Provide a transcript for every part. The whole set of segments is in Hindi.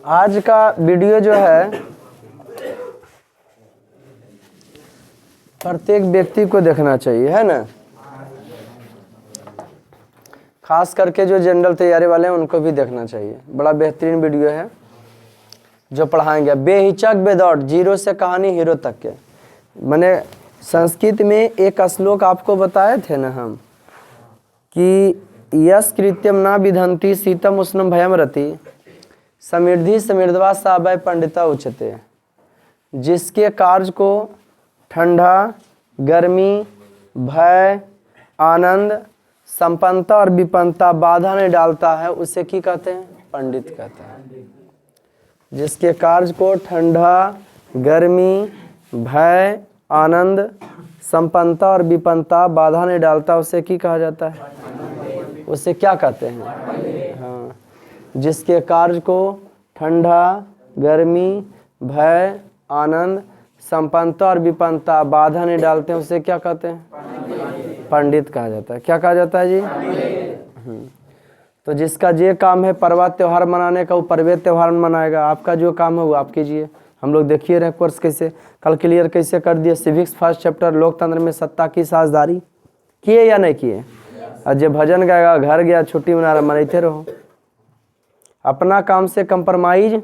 आज का वीडियो जो है प्रत्येक व्यक्ति को देखना चाहिए, है ना। खास करके जो जनरल तैयारी वाले हैं उनको भी देखना चाहिए। बड़ा बेहतरीन वीडियो है जो पढ़ाएंगे। बेहिचक बेदौड़, जीरो से कहानी हीरो तक के। मैंने संस्कृत में एक श्लोक आपको बताए थे ना हम कि यस कृत्यम ना विधंती शीतम उष्णम भयम रति समृद्धि समृद्धवा सावय पंडिता उच्यते। जिसके कार्य को ठंडा, गर्मी, भय, आनंद, संपन्नता और विपन्नता बाधा नहीं डालता है, उसे की कहते हैं? पंडित कहते हैं। जिसके कार्य को ठंडा, गर्मी, भय, आनंद, संपन्नता और विपन्नता बाधा नहीं डालता, उसे की कहा जाता है? उसे क्या कहते हैं? हाँ, जिसके कार्य को ठंडा, गर्मी, भय, आनंद, संपन्नता और विपन्नता बाधा नहीं डालते हैं, उसे क्या कहते हैं? पंडित कहा जाता है। क्या कहा जाता है जी? तो जिसका ये काम है पर्व त्योहार मनाने का, वो पर्व त्योहार मनाएगा। आपका जो काम है वो आप कीजिए। हम लोग देखिए रहे कोर्स कैसे कल क्लियर कैसे कर दिए। सिविक्स फर्स्ट चैप्टर लोकतंत्र में सत्ता की साझेदारी किए या नहीं किए? और जो भजन गाएगा घर गया छुट्टी मना रहा, मनाते रहो। अपना काम से कंप्रोमाइज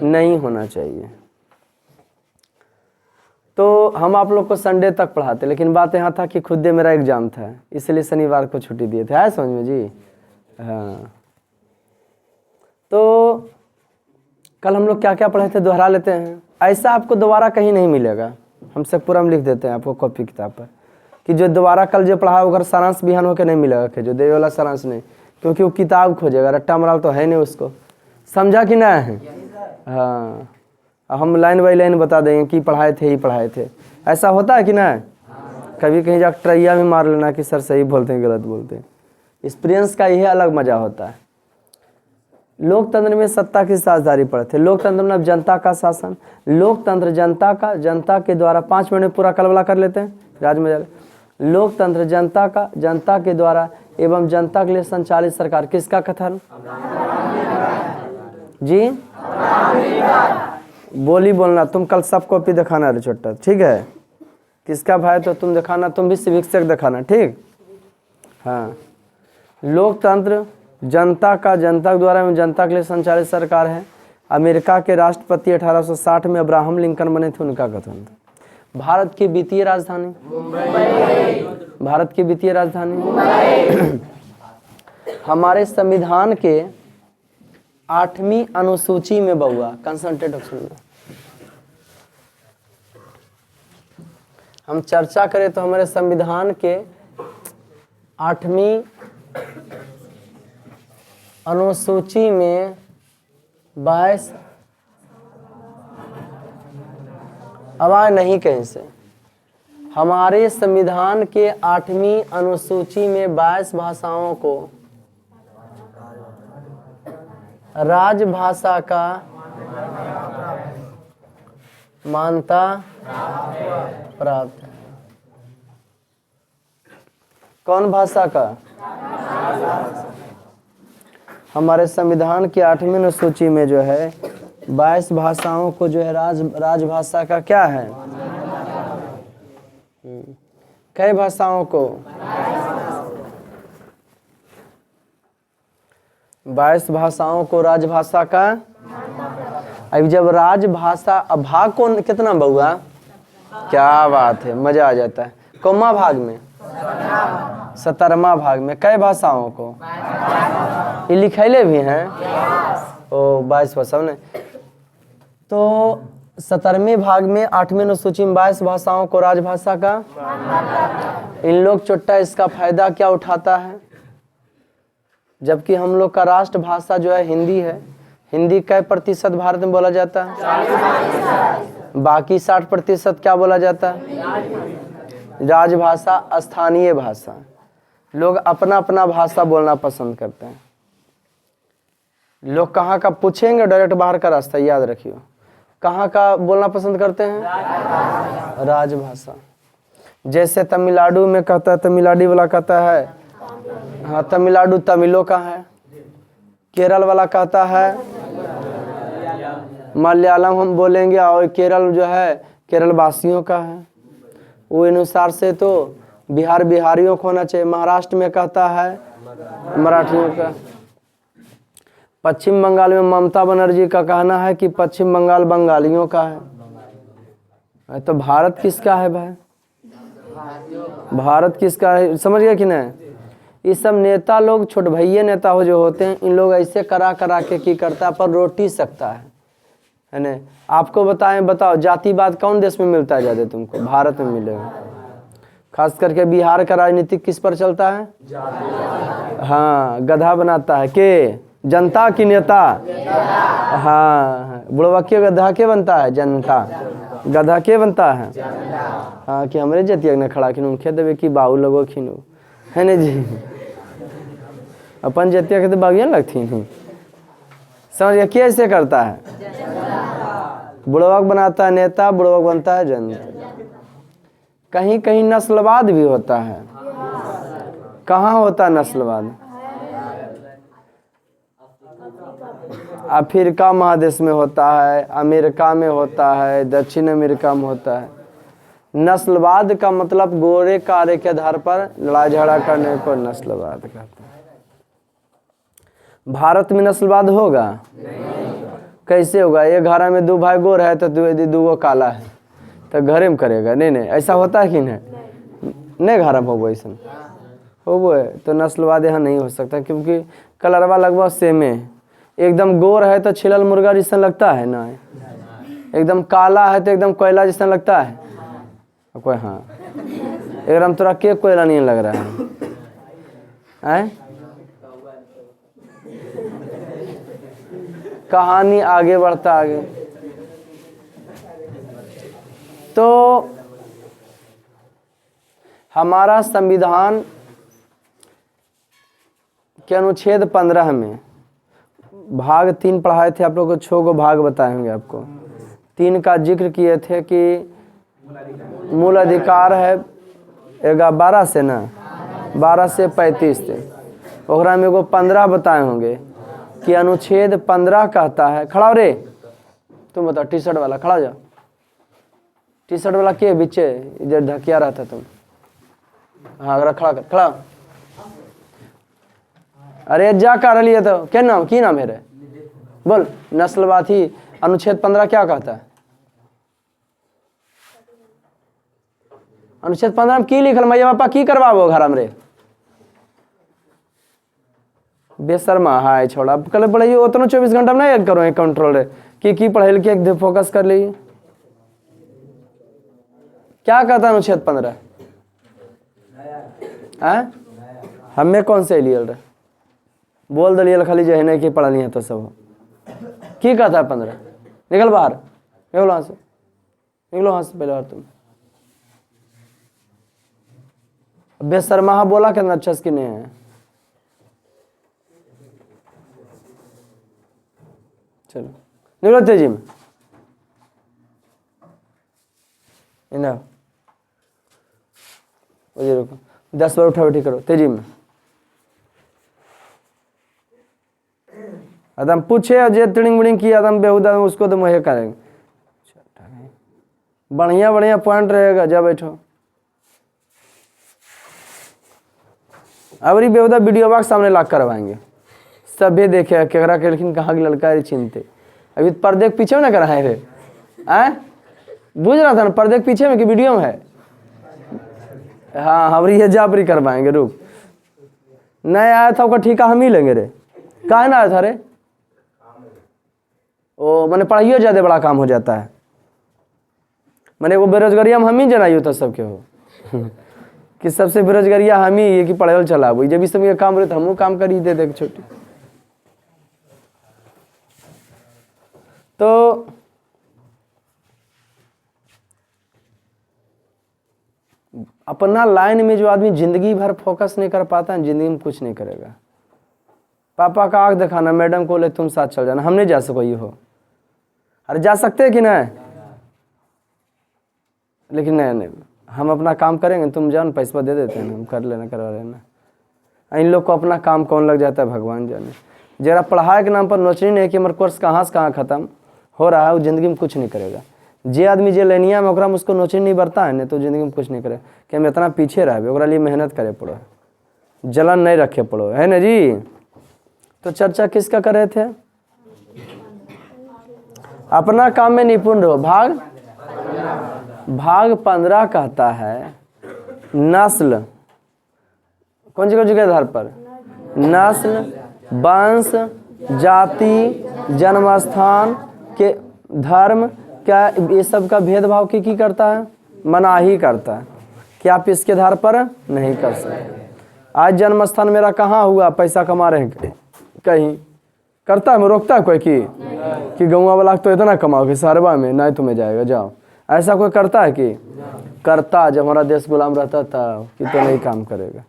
नहीं होना चाहिए। तो हम आप लोग को संडे तक पढ़ाते, लेकिन बात यहाँ था कि खुद मेरा एग्जाम था, इसलिए शनिवार को छुट्टी दिए थे। आए समझ में जी? हाँ, तो कल हम लोग क्या क्या पढ़े थे दोहरा लेते हैं। ऐसा आपको दोबारा कहीं नहीं मिलेगा। हमसे पूरा हम लिख देते हैं आपको कॉपी किताब पर कि जो दोबारा कल जो पढ़ा अगर सारांश बिहान होकर नहीं मिलेगा कि जो देवे वाला सारांश नहीं, क्योंकि वो किताब खोजेगा, रट्टा मराल तो है नहीं उसको। समझा कि ना है? हाँ, हम लाइन बाई लाइन बता देंगे कि पढ़ाए थे ही पढ़ाए थे। ऐसा होता है कि ना? कभी कहीं जाकर ट्रैया भी मार लेना कि सर सही बोलते हैं गलत बोलते हैं। एक्सपीरियंस का यही अलग मजा होता है। लोकतंत्र में सत्ता की साझेदारी पढ़े थे। लोकतंत्र में जनता का शासन, लोकतंत्र जनता का, जनता के द्वारा। 5 मिनट में पूरा कलबला कर लेते हैं राज में। लोकतंत्र जनता का, जनता के द्वारा एवं जनता के लिए संचालित सरकार। किसका कथन जी? बोली बोलना। तुम कल सब कॉपी दिखाना रे छोटा, ठीक है? किसका भाई तो तुम दिखाना, तुम भी सिविक्स दिखाना, ठीक? हाँ, लोकतंत्र जनता का, जनता के द्वारा एवं जनता के लिए संचालित सरकार है। अमेरिका के राष्ट्रपति 1860 में अब्राहम लिंकन बने थे, उनका कथन था। भारत की वित्तीय राजधानी भारत की वित्तीय राजधानी हमारे संविधान के 8वीं अनुसूची में बउआ कंसंट्रेट सुन। हम चर्चा करें तो हमारे संविधान के 8वीं अनुसूची में 22 आवाज नहीं कहीं से। हमारे संविधान के 8वीं अनुसूची में 22 भाषाओं को राजभाषा का मान्यता प्राप्त है। कौन भाषा का? हमारे संविधान की 8वीं अनुसूची में जो है 22 भाषाओं को जो है राजभाषा का क्या है? कई भाषाओं को 22 भाषाओं को राजभाषा का। अब जब राजभाषा, अब भाग कौन कितना बउआ? क्या बात है, मजा आ जाता है। कौमा भाग में? 17वां भाग में कई भाषाओं को ये लिखैले भी हैं। ओ 22 भाषा ने। तो 17वें भाग में 8वीं अनुसूची में 22 भाषाओं को राजभाषा का। इन लोग चुट्टा इसका फायदा क्या उठाता है? जबकि हम लोग का राष्ट्रभाषा जो है हिंदी है। हिंदी कै प्रतिशत भारत में बोला जाता है? 40%। बाकी 60% क्या बोला जाता है? राजभाषा, स्थानीय भाषा। लोग अपना अपना भाषा बोलना पसंद करते हैं। लोग कहाँ का पूछेंगे, डायरेक्ट बाहर का रास्ता, याद रखियो। कहाँ का बोलना पसंद करते हैं? राजभाषा। जैसे तमिलनाडु में कहता है, तमिलनाडु वाला कहता है, हाँ तमिलनाडु तमिलों का है। केरल वाला कहता है मलयालम हम बोलेंगे और केरल जो है केरल वासियों का है, वो अनुसार से तो बिहार बिहारियों को होना चाहिए। महाराष्ट्र में कहता है मराठियों का। पश्चिम बंगाल में ममता बनर्जी का कहना है कि पश्चिम बंगाल बंगालियों का है। तो भारत किसका है भाई? भारत किसका है? समझ गए कि नहीं? ये सब नेता लोग छोट भैया नेता हो जो होते हैं, इन लोग ऐसे करा करा के की करता पर रोटी सकता है ना। आपको बताओ जातिवाद कौन देश में मिलता है ज़्यादा? तुमको भारत में मिलेगा। खास करके बिहार का राजनीतिक किस पर चलता है? हाँ, गधा बनाता है के जनता की नेता। हाँ, बुढ़वा के गधा के बनता है? जनता। गधा के बनता है? हाँ, कि हमरे जतिया ने खड़ा खिन उनके देवे कि बाऊ लगो खिन है ना जी। अपन जतिया के तो बागिया लगती नहीं। समझ कैसे करता है? बुढ़वा बनाता है नेता, बुढ़वा बनता है जनता। कहीं कहीं नस्लवाद भी होता है। कहाँ होता है नस्लवाद? अफ्रीका महादेश में होता है, अमेरिका में होता है, दक्षिण अमेरिका में होता है। नस्लवाद का मतलब गोरे कारे के आधार पर लड़ाई झगड़ा करने को नस्लवाद कहते हैं। भारत में नस्लवाद होगा? कैसे होगा? एक घर में 2 भाई गोर है तो 2 काला है तो घरे में करेगा? नहीं, ऐसा होता है कि नहीं घर में हो ऐसा हो है तो नस्लवाद यहाँ नहीं हो सकता, क्योंकि कलरवा लगभग सेम है। एकदम गोर है तो छिलल मुर्गा जैसा लगता है ना, एकदम काला है तो एकदम कोयला जैसा लगता है कोई। हाँ, एकदम तोरा के कोयला नहीं लग रहा है। कहानी आगे बढ़ता आगे तो हमारा संविधान के अनुच्छेद 15 में भाग 3 पढ़ाए थे आप लोग को। 6 गो भाग बताए होंगे आपको। 3 का जिक्र किए थे कि मूल अधिकार है 12 से ना 12 से 35 थे। ओकरा में एगो 15 बताए होंगे कि अनुच्छेद 15 कहता है। खड़ा हो रे तुम, बताओ टी शर्ट वाला खड़ा हो जाओ। टी शर्ट वाला के बीचे इधर धकिया रहा था तुम? हाँ, अगर खड़ा कर, खड़ा। अरे जा कर लिए तो क्या नाम की नाम है रे? बोल। नस्लवाद ही अनुच्छेद 15 क्या कहता है? अनुच्छेद 15 में की लिखल मैया बापा की करवाबो घर में रे? बेशर्मा है छोड़ा। कल पढ़ाइए उतना 24 घंटा में नहीं करो कंट्रोल रे की पढ़ाई के फोकस कर ली। क्या कहता है अनुच्छेद 15? हमें कौन से लिए रे? बोल दिलिए खाली जो है नहीं कि पढ़ा है तो सब की कहता है 15? निकल बाहर, निकलो वहां से, निकलो वहां से पहले बार तुम। बेशर्मा बोला कितना अच्छा की नहीं है। चलो निकलो तेजी में। रुको 10 बार उठा बैठी करो तेजी में। आदम पूछे जे ट्रेनिंग विनिंग की आदम बेहुदा उसको तो मुहे करेंगे। बढ़िया बढ़िया पॉइंट रहेगा जब बैठो। अब बेहुदा वीडियो बॉक्स सामने लाग करवाएंगे, सभे देखे केकरा के, लेकिन कहाँ की लड़का है चिंते। अभी पर्दे के पीछे में ना करा है रे? बुझ रहा था ना पर्दे के पीछे में कि वीडियो में है? हाँ, हमारी ये जाबरी करवाएंगे। रुक, नहीं आया था उसका ठीका हम ही लेंगे रे। काहे ना आया था रे? ओ मैंने पढ़ाइयो ज्यादा बड़ा काम हो जाता है। मैंने वो बेरोजगारिया हम ही जनाइयो था सबके हो कि सबसे बेरोजगारिया हम ही ये कि पढ़ाई चला वो जब इस समय काम रहे तो हम काम कर ही दे दे छोटी। तो अपना लाइन में जो आदमी जिंदगी भर फोकस नहीं कर पाता है, जिंदगी में कुछ नहीं करेगा। पापा का आँख दिखाना, मैडम को ले तुम साथ चल जाना, हम नहीं जा सको ये हो। अरे जा सकते हैं कि नहीं? लेकिन नहीं, हम अपना काम करेंगे, तुम जान पैसा दे देते हैं, हम कर लेना करवा लेना। इन लोग को अपना काम कौन लग जाता है भगवान जाने। जरा पढ़ाई के नाम पर नोचनी नहीं कि हमारा कोर्स कहाँ से कहाँ खत्म हो रहा है, वो ज़िंदगी में कुछ नहीं करेगा। जे आदमी जे लेनिया में ओकरा में उसको नोचे नहीं बरता है ना, तो ज़िंदगी में कुछ नहीं करे। कि हम इतना पीछे रहे, ओकरा लिए मेहनत करे पड़ो, जलन नहीं रखे पड़ो, है ना जी। तो चर्चा किसका कर रहे थे? अपना काम में निपुण रहो। भाग 15 कहता है नस्ल, कौन सी के आधार पर? नस्ल, वंश, जाति, जन्मस्थान के धर्म, क्या ये सब का भेदभाव की करता है? मनाही करता है कि आप इसके आधार पर नहीं कर सकते। आज जन्मस्थान मेरा कहाँ हुआ, पैसा कमा रहे हैं कहीं, करता है? मैं रोकता है कोई कि गौवा वाला तो इतना कमाओगे शहरवा में, नहीं तुम्हें जाएगा, जाओ। ऐसा कोई करता है कि? करता। जब हमारा देश गुलाम रहता था कि तो नहीं काम करेगा,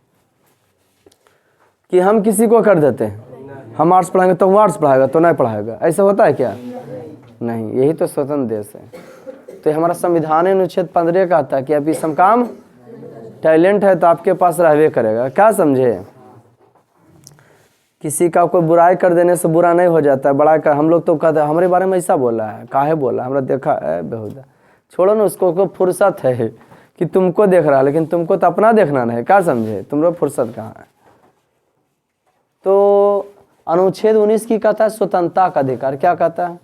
कि हम किसी को कर देते हैं, हम आर्ट्स पढ़ाएंगे तो वो आर्ट्स पढ़ाएगा तो नहीं पढ़ाएगा, ऐसा होता है क्या? नहीं, यही तो स्वतंत्र देश है। तो हमारा संविधान अनुच्छेद 15 कहता है कि अभी समकाम टैलेंट है तो आपके पास रहवे करेगा। क्या समझे? किसी का कोई बुराई कर देने से बुरा नहीं हो जाता है, बड़ा कर। हम लोग तो कहते हैं हमारे बारे में ऐसा बोला है, काहे बोला, हमरा देखा है बेहुदा। छोड़ो ना उसको, को फुर्सत है कि तुमको देख रहा है, लेकिन तुमको तो अपना देखना नहीं है। क्या समझे? तुमको फुर्सत कहाँ है? तो अनुच्छेद 19 की कहता है स्वतंत्रता का अधिकार। क्या कहता है?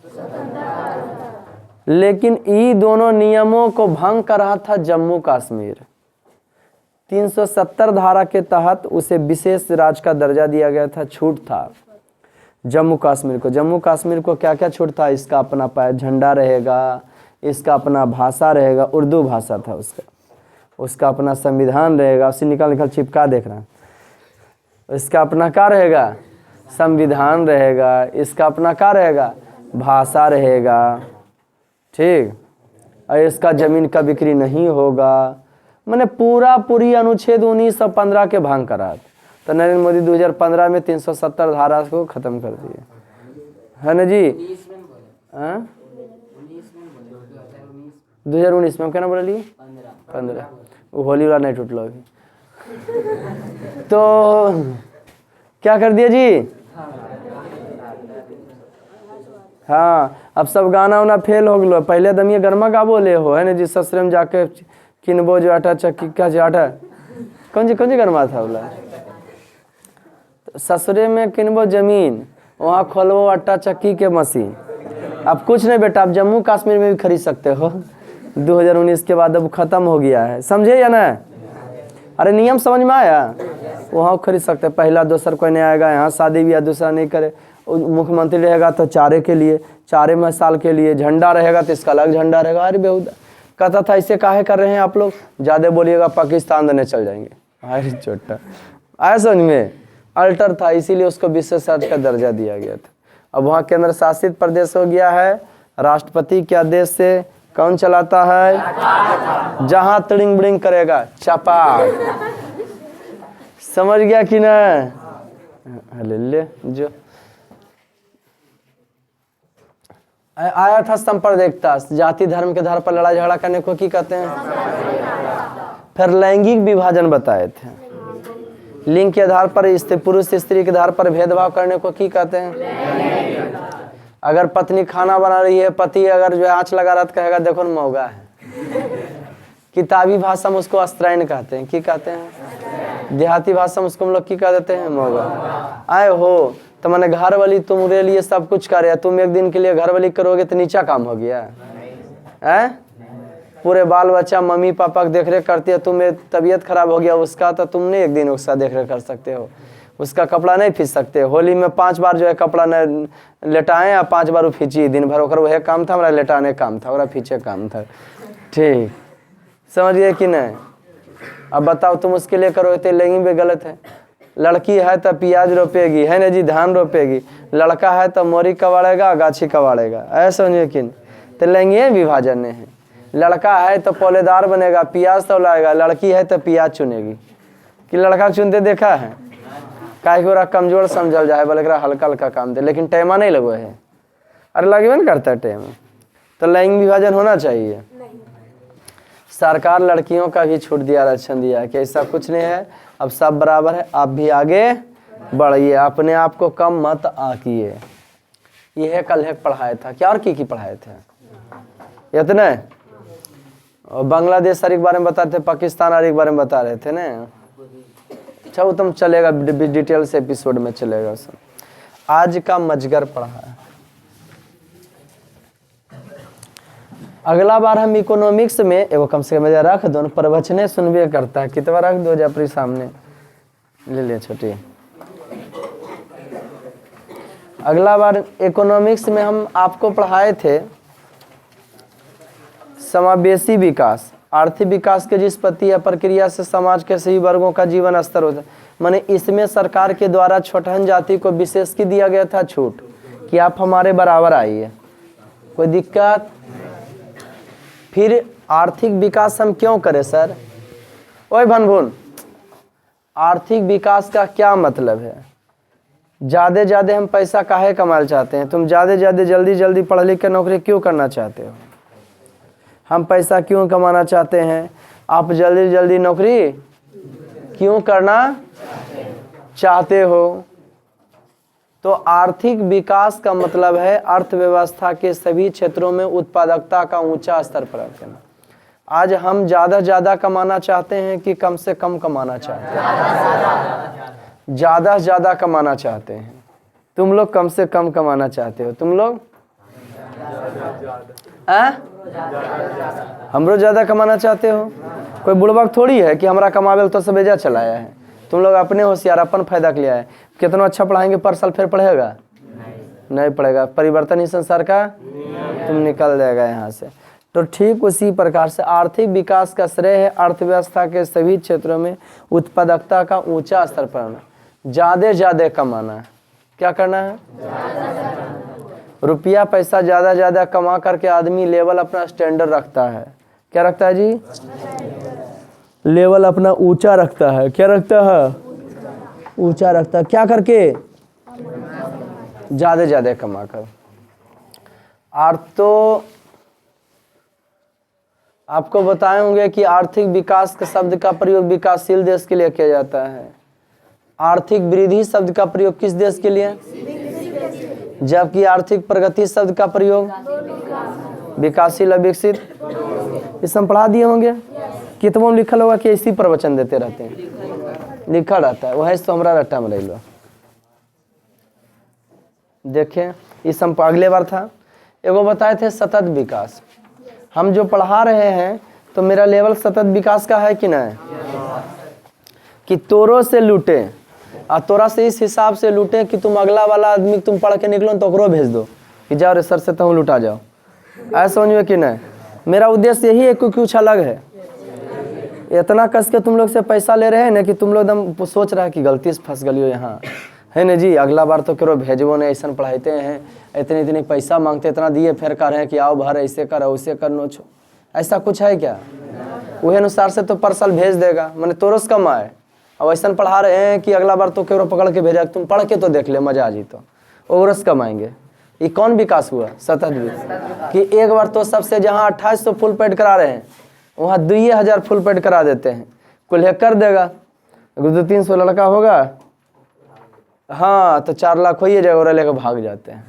लेकिन ये दोनों नियमों को भंग कर रहा था जम्मू कश्मीर। 370 धारा के तहत उसे विशेष राज्य का दर्जा दिया गया था, छूट था जम्मू कश्मीर को। जम्मू कश्मीर को क्या क्या छूट था? इसका अपना झंडा रहेगा, इसका अपना भाषा रहेगा, उर्दू भाषा था उसका अपना संविधान रहेगा। उसे निकल चिपका देख रहा है। इसका अपना क्या रहेगा? संविधान रहेगा। इसका अपना क्या रहेगा? भाषा रहेगा, ठीक। और इसका जमीन का बिक्री नहीं होगा। मैंने पूरी अनुच्छेद 19 और 15 के भंग करा। तो नरेंद्र मोदी 2015 में 370 धारा को खत्म कर दिए, है ना जी? 2019 में क्या बोलिए? 15। वो होली वाला नहीं टूटलो अभी। तो क्या कर दिया जी? हाँ, अब सब गाना उना फेल हो गलो। पहले दमिए गरमा गा बोले हो, है ना जी? ससुरे में जाके किनबो जो आटा चक्की का जो आटा, कौन सी गरमा था बोला? तो ससुरे में किनबो जमीन, वहाँ खोलबो आटा चक्की के मशीन। अब कुछ नहीं बेटा, आप जम्मू कश्मीर में भी खरीद सकते हो। 2019 के बाद अब खत्म हो गया है, समझे या ना? अरे नियम समझ में आया? वहाँ खरीद सकते, पहला दूसर कोई नहीं आएगा। यहाँ शादी ब्याह दूसरा नहीं करे। मुख्यमंत्री रहेगा तो चारे के लिए, चारे में साल के लिए। झंडा रहेगा तो इसका अलग झंडा रहेगा। अरे बेहुदा कहता था ऐसे काहे कर रहे हैं आप लोग, ज़्यादा बोलिएगा पाकिस्तान देने चल जाएंगे। अरे छोटा आया समझ में? अल्टर था, इसीलिए उसको विशेष राज्य का दर्जा दिया गया था। अब वहाँ केंद्र शासित प्रदेश हो गया है। राष्ट्रपति के आदेश से कौन चलाता है? जहाँ तड़िंग बड़िंग करेगा चपाक। समझ गया कि ना? ले जो आया था संप्रदायिकता, जाति धर्म के आधार पर लड़ाई झगड़ा करने को की कहते हैं? फिर लैंगिक विभाजन बताए थे। लिंग के आधार पर पुरुष स्त्री के आधार पर भेदभाव करने को की कहते हैं? अगर पत्नी खाना बना रही है, पति अगर जो है आँच लगा रहा तो कहेगा देखो न मौगा है। किताबी भाषा में उसको अस्त्रायन कहते हैं। की कहते हैं? देहाती भाषा में उसको हम लोग की कह देते हैं? मौगा। आए हो तो मैंने घर वाली तुम्हारे लिए सब कुछ करे, तुम एक दिन के लिए घर वाली करोगे तो नीचा काम हो गया है? पूरे बाल बच्चा मम्मी पापा की देख रेख करती है, तुम्हें तबीयत खराब हो गया उसका तो तुम नहीं एक दिन उसका देख रेख कर सकते हो, उसका कपड़ा नहीं खींच सकते। होली में 5 बार जो है कपड़ा न लेटाएं या 5 बार वो खींची। दिन भर ओकर वह काम था, हमारा लेटाने काम था, और खींचे काम था। ठीक समझ गए कि नहीं? अब बताओ तुम उसके लिए करोगे तो लेंगी भी गलत है। लड़की है तो प्याज रोपेगी, है ना जी, धान रोपेगी। लड़का है तो मोरी कबाड़ेगा, गाछी कबाड़ेगा। ऐसा समझिए कि तो लैंगिक विभाजन है। लड़का है तो पौलेदार बनेगा, प्याज तो लाएगा। लड़की है तो प्याज चुनेगी। कि लड़का चुनते देखा है? काहे को कमजोर समझल जाए, बोले हल्का हल्का काम दे, लेकिन टाइमा नहीं लगो है। अरे लगेबे नहीं करता है टाइम। तो लैंगिक विभाजन होना चाहिए। सरकार लड़कियों का भी छूट दिया, आरक्षण दिया है कि ऐसा कुछ नहीं है, अब सब बराबर है। आप भी आगे बढ़िए, अपने आप को कम मत आकिए। यह कल है पढ़ाया था, क्या और की पढ़ाए थे इतने। और बांग्लादेश सारे के बारे में बताते थे, पाकिस्तान आरे के बारे में बता रहे थे ना। अच्छा वो तुम चलेगा डिटेल से एपिसोड में चलेगा सब। आज का मजगर पढ़ा है। अगला बार हम इकोनॉमिक्स में एगो कम से कम रख दो, प्रवचने सुनबे करता है, कितना रख दो अपने सामने ले ले छोटी। अगला बार इकोनॉमिक्स में हम आपको पढ़ाए थे समावेशी विकास, आर्थिक विकास के जिस पति या प्रक्रिया से समाज के सभी वर्गों का जीवन स्तर होता है। माने इसमें सरकार के द्वारा छोटहन जाति को विशेष की दिया गया था छूट कि आप हमारे बराबर आइए, कोई दिक्कत। फिर आर्थिक विकास हम क्यों करें सर? ओए भनभुन, आर्थिक विकास का क्या मतलब है? ज़्यादा हम पैसा काहे कमाना चाहते हैं? तुम ज़्यादा जल्दी पढ़ लिख के नौकरी क्यों करना चाहते हो? हम पैसा क्यों कमाना चाहते हैं? आप जल्दी नौकरी क्यों करना चाहते हो? तो आर्थिक विकास का मतलब है अर्थव्यवस्था के सभी क्षेत्रों में उत्पादकता का ऊंचा स्तर पर रखना। आज हम ज़्यादा कमाना चाहते हैं कि कम से कम कमाना चाहते हैं? ज़्यादा कमाना चाहते हैं। तुम लोग कम से कम कमाना चाहते हो, तुम लोग हमरो ज़्यादा कमाना चाहते हो। कोई बुड़बक थोड़ी है कि हमारा कमावेल तो सवेजा चलाया है। तुम लोग अपने होशियार अपन फायदा के लिए आए। कितना अच्छा पढ़ाएंगे पर साल फिर पढ़ेगा? नहीं पढ़ेगा। परिवर्तन ही संसार का तुम निकल जाएगा यहाँ से। तो ठीक उसी प्रकार से आर्थिक विकास का श्रेय है अर्थव्यवस्था के सभी क्षेत्रों में उत्पादकता का ऊंचा स्तर पर आना। ज़्यादा कमाना है। क्या करना है? रुपया पैसा ज़्यादा कमा करके आदमी लेवल अपना स्टैंडर्ड रखता है। क्या रखता है जी? लेवल अपना ऊंचा रखता है। क्या रखता है? ऊंचा रखता है। क्या करके? ज़्यादा कमा कर। तो आपको बताए होंगे कि आर्थिक विकास के शब्द का प्रयोग विकासशील देश के लिए किया जाता है। आर्थिक वृद्धि शब्द का प्रयोग किस देश के लिए? जबकि आर्थिक प्रगति शब्द का प्रयोग विकासशील और विकसित। इस हम पढ़ा दिए होंगे। किताबों में लिखल होगा कि ऐसी प्रवचन देते रहते हैं, लिखा रहता है। वही तो हमारा रट्टा में रह लो। देखें इस हम अगले बार था एगो बताए थे सतत विकास। हम जो पढ़ा रहे हैं तो मेरा लेवल सतत विकास का है कि नहीं? कि तोरो से लूटे और तोरा से इस हिसाब से लूटे कि तुम अगला वाला आदमी तुम पढ़ के निकलो तो ओकरो भेज दो कि जाओ रे सर से तुम लुटा जाओ। ऐसा समझिए कि नहीं? मेरा उद्देश्य यही है कि कुछ अलग है। इतना कस के तुम लोग से पैसा ले रहे हैं ना कि तुम लोग एकदम सोच रहा है कि गलती से फंस गलियो यहाँ है ना जी। अगला बार तो करो भेजबो नहीं, ऐसा पढ़ाते हैं, इतने पैसा मांगते, इतना दिए, फिर कह रहे हैं कि आओ भर ऐसे कर वैसे कर नो छो। ऐसा कुछ है क्या? वही अनुसार से तो पर साल भेज देगा। मैंने तोरस कम आए अब ऐसा पढ़ा रहे हैं कि अगला बार तो केवरो पकड़ के भेजा। तुम पढ़ के तो देख ले, मजा आ जी। तो ओरस कमाएंगे। ये कौन विकास हुआ? सतत विकास। कि एक बार तो सबसे जहाँ 2800 फुल पेड करा रहे हैं वहाँ 2000 फुल पेड करा देते हैं। कुल कर देगा। 200-300 लड़का होगा, हाँ तो 4 लाख हो ही जाएगा और लेकर भाग जाते हैं।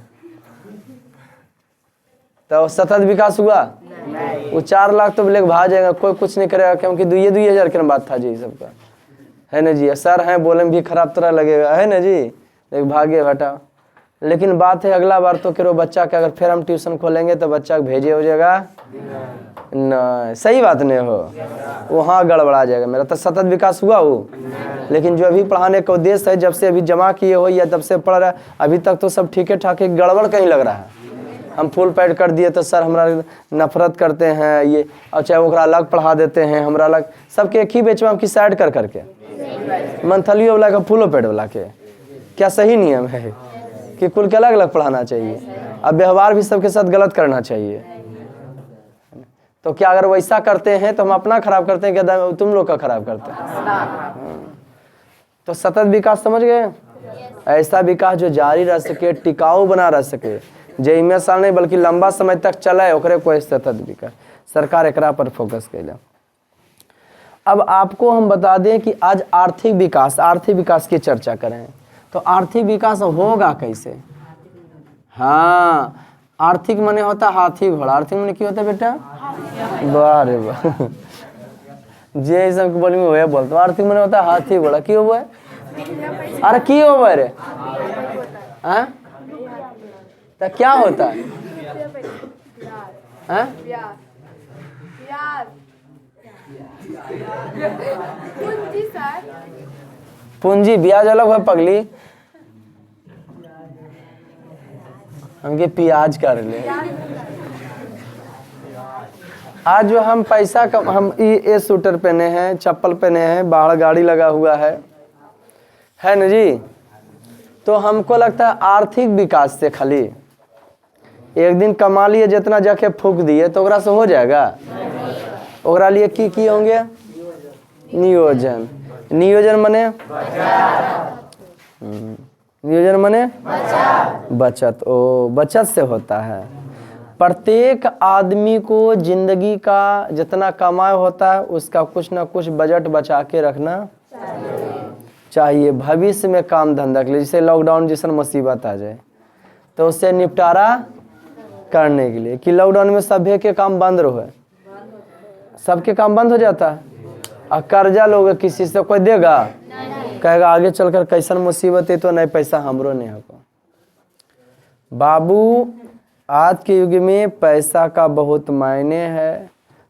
तो सतत विकास हुआ? वो 4 लाख तो लेकर भाग जाएगा, कोई कुछ नहीं करेगा क्योंकि 2,000 की बात था जी सबका, है ना जी। सर हैं बोले में भी खराब तरह लगेगा, है ना जी, लेकिन भागे हटाओ। लेकिन बात है अगला बार तो करो बच्चा के अगर फिर हम ट्यूशन खोलेंगे तो बच्चा भेजे हो जाएगा नहीं। सही बात नहीं हो, वहाँ गड़बड़ा जाएगा। मेरा तो सतत विकास हुआ वो, लेकिन जो अभी पढ़ाने का उद्देश्य है जब से अभी जमा किए हो या तब से पढ़ रहा है अभी तक तो सब ठीक ठाक है, गड़बड़ कहीं लग रहा है। हम फुल पैड कर दिए तो सर हमारा नफरत करते हैं ये, और चाहे वो अलग पढ़ा देते हैं हमारा अलग, सबके एक ही बेचवा की साइड कर करके मंथली वाला का फुल पैड वाला के। क्या सही नियम है कि कुल के अलग अलग पढ़ाना चाहिए? अब व्यवहार भी सबके साथ गलत करना चाहिए। तो क्या अगर वैसा करते हैं तो हम अपना खराब करते हैं, क्या तुम लोग का खराब करते हैं? तो सतत विकास समझ गए? ऐसा विकास जो जारी रह सके, टिकाऊ बना रह सके, जो इमे साल नहीं बल्कि लंबा समय तक चले, ओकरे को सतत विकास। सरकार एकरा पर फोकस कैले। अब आपको हम बता दें कि आज आर्थिक विकास की चर्चा करें तो आर्थिक विकास होगा कैसे, हाँ, आर्थिक मने होता हाथी घोड़ा, आर्थिक मने क्यों होता है बेटा? वाह रे वाह, जे सब बोली में वह बोलते हो। आर्थिक मने होता है हाथी घोड़ा, क्यों हुआ है? अरे क्यों हुआ रे? हाँ, तो क्या होता है? हाँ? पूंजी ब्याज अलग है पगली, हमके प्याज कर ले। आज जो हम पैसा कम, हम ये स्वेटर पहने हैं, चप्पल पहने हैं, बाहर गाड़ी लगा हुआ है ना जी। तो हमको लगता है आर्थिक विकास से खाली एक दिन कमा लिए जितना जाके फूक दिए तो ओकरा से हो जाएगा? ओकरा लिए की होंगे? नियोजन। नियोजन मने नियोजन मने बचत। ओ, बचत से होता है। प्रत्येक आदमी को जिंदगी का जितना कमाई होता है उसका कुछ ना कुछ बजट बचा के रखना चाहिए, भविष्य में काम धंधा के लिए। जैसे लॉकडाउन जैसा मुसीबत आ जाए तो उससे निपटारा करने के लिए, कि लॉकडाउन में सभी के काम बंद रहे, सबके काम बंद हो जाता है। और कर्जा लोगे किसी से, कोई देगा? कहेगा आगे चलकर कैसन मुसीबत है तो नहीं पैसा हमरो नहीं होगा। बाबू, आज के युग में पैसा का बहुत मायने है।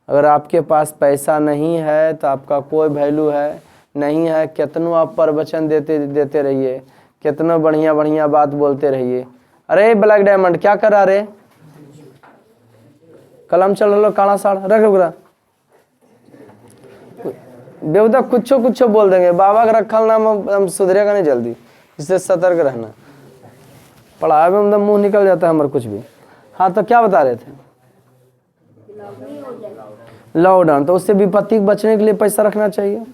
अगर आपके पास पैसा नहीं है तो आपका कोई वैल्यू है नहीं है। कितनों आप प्रवचन देते रहिए, कितना बढ़िया बढ़िया बात बोलते रहिए। अरे ब्लैक डायमंड क्या करा रे? कलम चल रहा काला साड़ रख उगरा बेवदा कुछ बोल देंगे। बाबा का रखल नाम हम सुधरेगा नहीं जल्दी, इससे सतर्क रहना। पढ़ाई में मतलब मुंह निकल जाता है हमारे कुछ भी। हाँ, तो क्या बता रहे थे? लॉकडाउन, तो उससे विपत्ति बचने के लिए पैसा रखना चाहिए।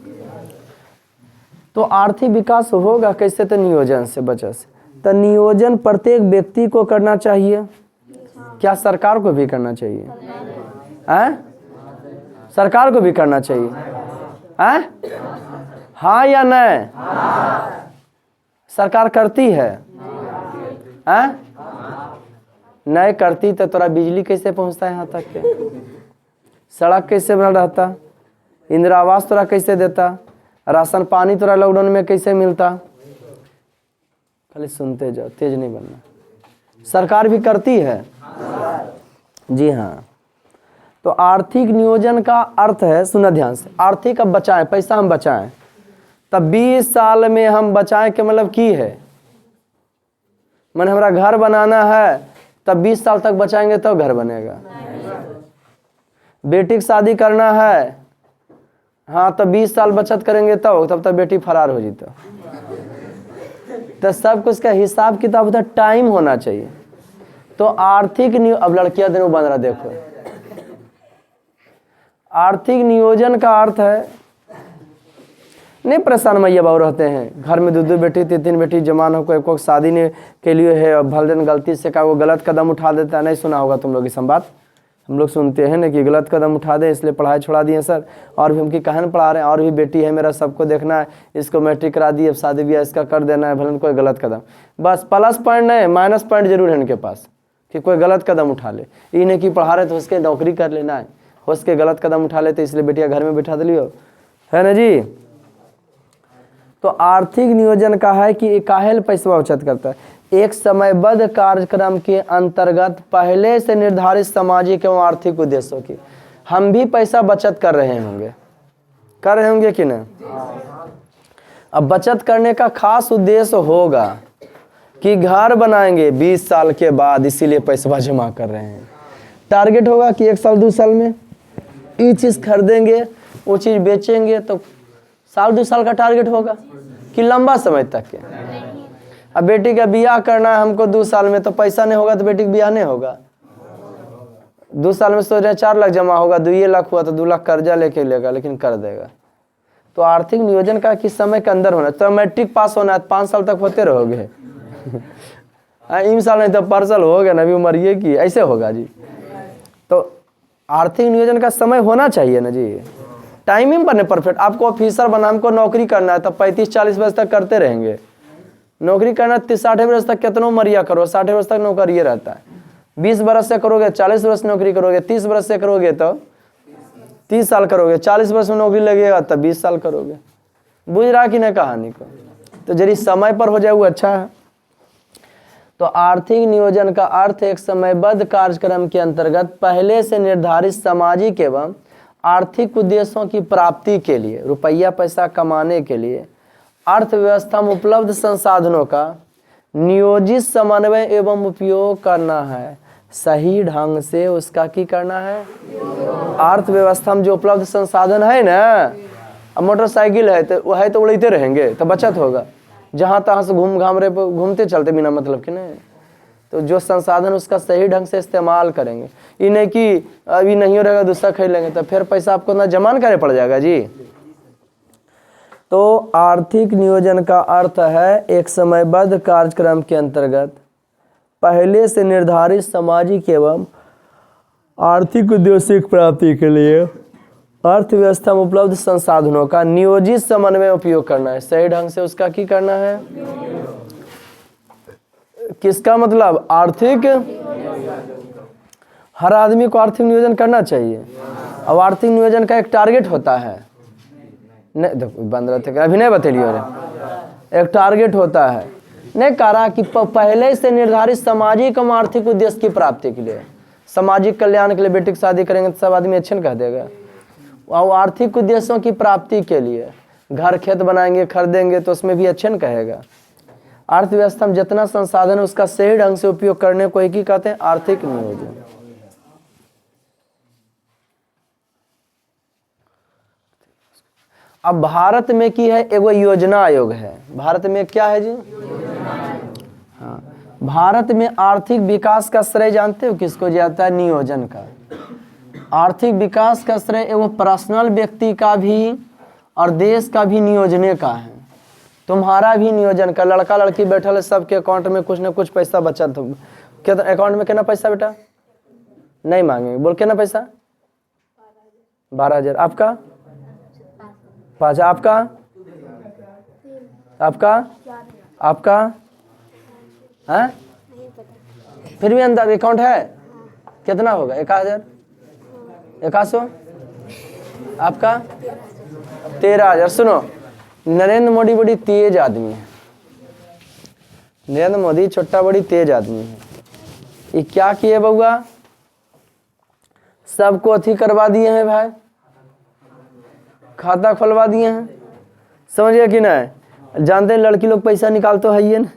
तो आर्थिक विकास होगा कैसे? तो नियोजन से, बचत से। तो नियोजन प्रत्येक व्यक्ति को करना चाहिए। क्या सरकार को भी करना चाहिए? सरकार को भी करना चाहिए? हाँ या नहीं? सरकार करती है? नहीं करती तो तोरा बिजली कैसे पहुंचता है यहाँ तक के? सड़क कैसे बना रहता? इंदिरा आवास तोरा कैसे देता? राशन पानी तोरा लॉकडाउन में कैसे मिलता? खाली सुनते जाओ, तेज नहीं बनना। सरकार भी करती है, जी हाँ। तो आर्थिक नियोजन का अर्थ है, सुना ध्यान से, आर्थिक अब बचाएं, पैसा हम बचाएं। तब 20 साल में हम बचाएं के मतलब की है, मैंने हमारा घर बनाना है तब 20 साल तक बचाएंगे तो घर बनेगा। बेटी की शादी करना है, हाँ, तब 20 साल बचत करेंगे तब तक बेटी फरार हो जीता। तो सब कुछ का हिसाब किताब होता, टाइम होना चाहिए। तो आर्थिक अब लड़कियां दिन बन रहा, देखो आर्थिक नियोजन का अर्थ है, नहीं परेशान मैया बाबू रहते हैं घर में, 2 बेटी 3 बेटी जमान हो, कोई शादी ने के लिए है, भलदन गलती से का वो गलत कदम उठा देता है। नहीं सुना होगा तुम लोग ये संवाद, हम लोग सुनते हैं ना कि गलत कदम उठा दे इसलिए पढ़ाई छोड़ा दिए सर, और भी हमकी कहन पढ़ा रहे हैं, और भी बेटी है मेरा, सबको देखना है, इसको मैट्रिक करा दी, अब शादी ब्याह इसका कर देना है, भले कोई गलत कदम, बस प्लस पॉइंट नहीं माइनस पॉइंट जरूर है इनके पास कि कोई गलत कदम उठा ले। ये नहीं कि पढ़ा रहे तो उसके नौकरी कर लेना है, हो सके गलत कदम उठा लेते इसलिए बेटिया घर में बिठा दिलियो, है ना जी। तो आर्थिक नियोजन का है कि काहेल पैसा बचत करता है, एक समयबद्ध कार्यक्रम के अंतर्गत पहले से निर्धारित सामाजिक एवं आर्थिक उद्देश्यों की हम भी पैसा बचत कर रहे होंगे कि नहीं। अब बचत करने का खास उद्देश्य होगा कि घर बनाएंगे 20 साल के बाद, इसीलिए पैसा जमा कर रहे हैं। टारगेट होगा कि 1 साल 2 साल में ये चीज़ खरीदेंगे, वो चीज़ बेचेंगे, तो साल 2 साल का टारगेट होगा कि लंबा समय तक के। अब बेटी का ब्याह करना है हमको 2 साल में, तो पैसा नहीं होगा तो बेटी का ब्याह नहीं होगा। 2 साल में सोच रहे 4 लाख जमा होगा, 2 लाख हुआ तो 2 लाख कर्जा लेके लेगा, लेकिन कर देगा। तो आर्थिक नियोजन का किस समय के अंदर होना, तो मैट्रिक पास होना है 5 साल तक होते रहोगे इन साल नहीं तो पार्सल हो गया ना, अभी उम्र ये की, ऐसे होगा जी। तो आर्थिक नियोजन का समय होना चाहिए ना जी, टाइमिंग पर नहीं परफेक्ट। आपको ऑफिसर बना, हमको नौकरी करना है तो 35-40 बजे तक करते रहेंगे, नौकरी करना 60 वर्ष तक कितनों मरिया करो, 60 वर्ष तक नौकरी रहता है। 20 बरस से करोगे 40 वर्ष नौकरी करोगे, 30 बरस से करोगे तो 30 साल करोगे, 40 वर्ष में नौकरी लगेगा तब 20 साल करोगे। बुझ रहा कि नहीं कहानी को? तो यदि समय पर हो जाए वो अच्छा है। तो आर्थिक नियोजन का अर्थ एक समयबद्ध कार्यक्रम के अंतर्गत पहले से निर्धारित सामाजिक एवं आर्थिक उद्देश्यों की प्राप्ति के लिए, रुपया पैसा कमाने के लिए अर्थव्यवस्था में उपलब्ध संसाधनों का नियोजित समन्वय एवं उपयोग करना है। सही ढंग से उसका की करना है? अर्थव्यवस्था में जो उपलब्ध संसाधन है ना, अब मोटरसाइकिल है तो उड़ते रहेंगे तो बचत होगा, जहाँ तहाँ से घूमते चलते बिना मतलब के नहीं। तो जो संसाधन उसका सही ढंग से इस्तेमाल करेंगे, ये नहीं कि अभी नहीं हो रहेगा दूसरा खरीद लेंगे तो फिर पैसा आपको ना जमा करने पड़ जाएगा जी। तो आर्थिक नियोजन का अर्थ है एक समयबद्ध कार्यक्रम के अंतर्गत पहले से निर्धारित सामाजिक एवं आर्थिक उद्देश्य की प्राप्ति के लिए अर्थव्यवस्था में उपलब्ध संसाधनों का नियोजित समन्वय उपयोग करना है। सही ढंग से उसका की करना है? किसका मतलब? आर्थिक। हर आदमी को आर्थिक नियोजन करना चाहिए। अब आर्थिक नियोजन का एक टारगेट होता है, नहीं देखो बंद रहते अभी नहीं बतेलियो रे, एक टारगेट होता है। नहीं कह रहा कि पहले से निर्धारित सामाजिक एवं आर्थिक उद्देश्य की प्राप्ति के लिए, सामाजिक कल्याण के लिए बेटी की शादी करेंगे तो सब आदमी अच्छे न कह देगा। और आर्थिक उद्देश्यों की प्राप्ति के लिए घर खेत बनाएंगे खरीदेंगे तो उसमें भी अच्छे न कहेगा। अर्थव्यवस्था में जितना संसाधन है उसका सही ढंग से उपयोग करने को एक ही कहते हैं आर्थिक नियोजन। अब भारत में की है एगो योजना आयोग है। भारत में क्या है जी? हाँ, भारत में आर्थिक विकास का श्रेय जानते हो किसको जाता है? नियोजन का। आर्थिक विकास का श्रेय एगो पर्सनल व्यक्ति का भी और देश का भी नियोजने का है। तुम्हारा भी नियोजन का, लड़का लड़की बैठल है सबके अकाउंट में कुछ ना कुछ पैसा बचत हो। क्या अकाउंट में कितना पैसा बेटा? नहीं मांगेंगे, बोल कितना पैसा? 12,000। आपका 5? आपका? आपका? आपका? हाँ? फिर भी अंदर अकाउंट है? कितना होगा? 1,000? 1,000? आपका? 13,000। सुनो, नरेंद्र मोदी बड़ी तेज आदमी है। नरेंद्र मोदी छोटा बड़ी तेज आदमी है। ये क्या किए बउआ? सबको अथी करवा दिए हैं भाई, खाता खुलवा दिए हैं। समझिए कि नहीं? जानते हैं लड़की लोग पैसा निकालते है ये ना,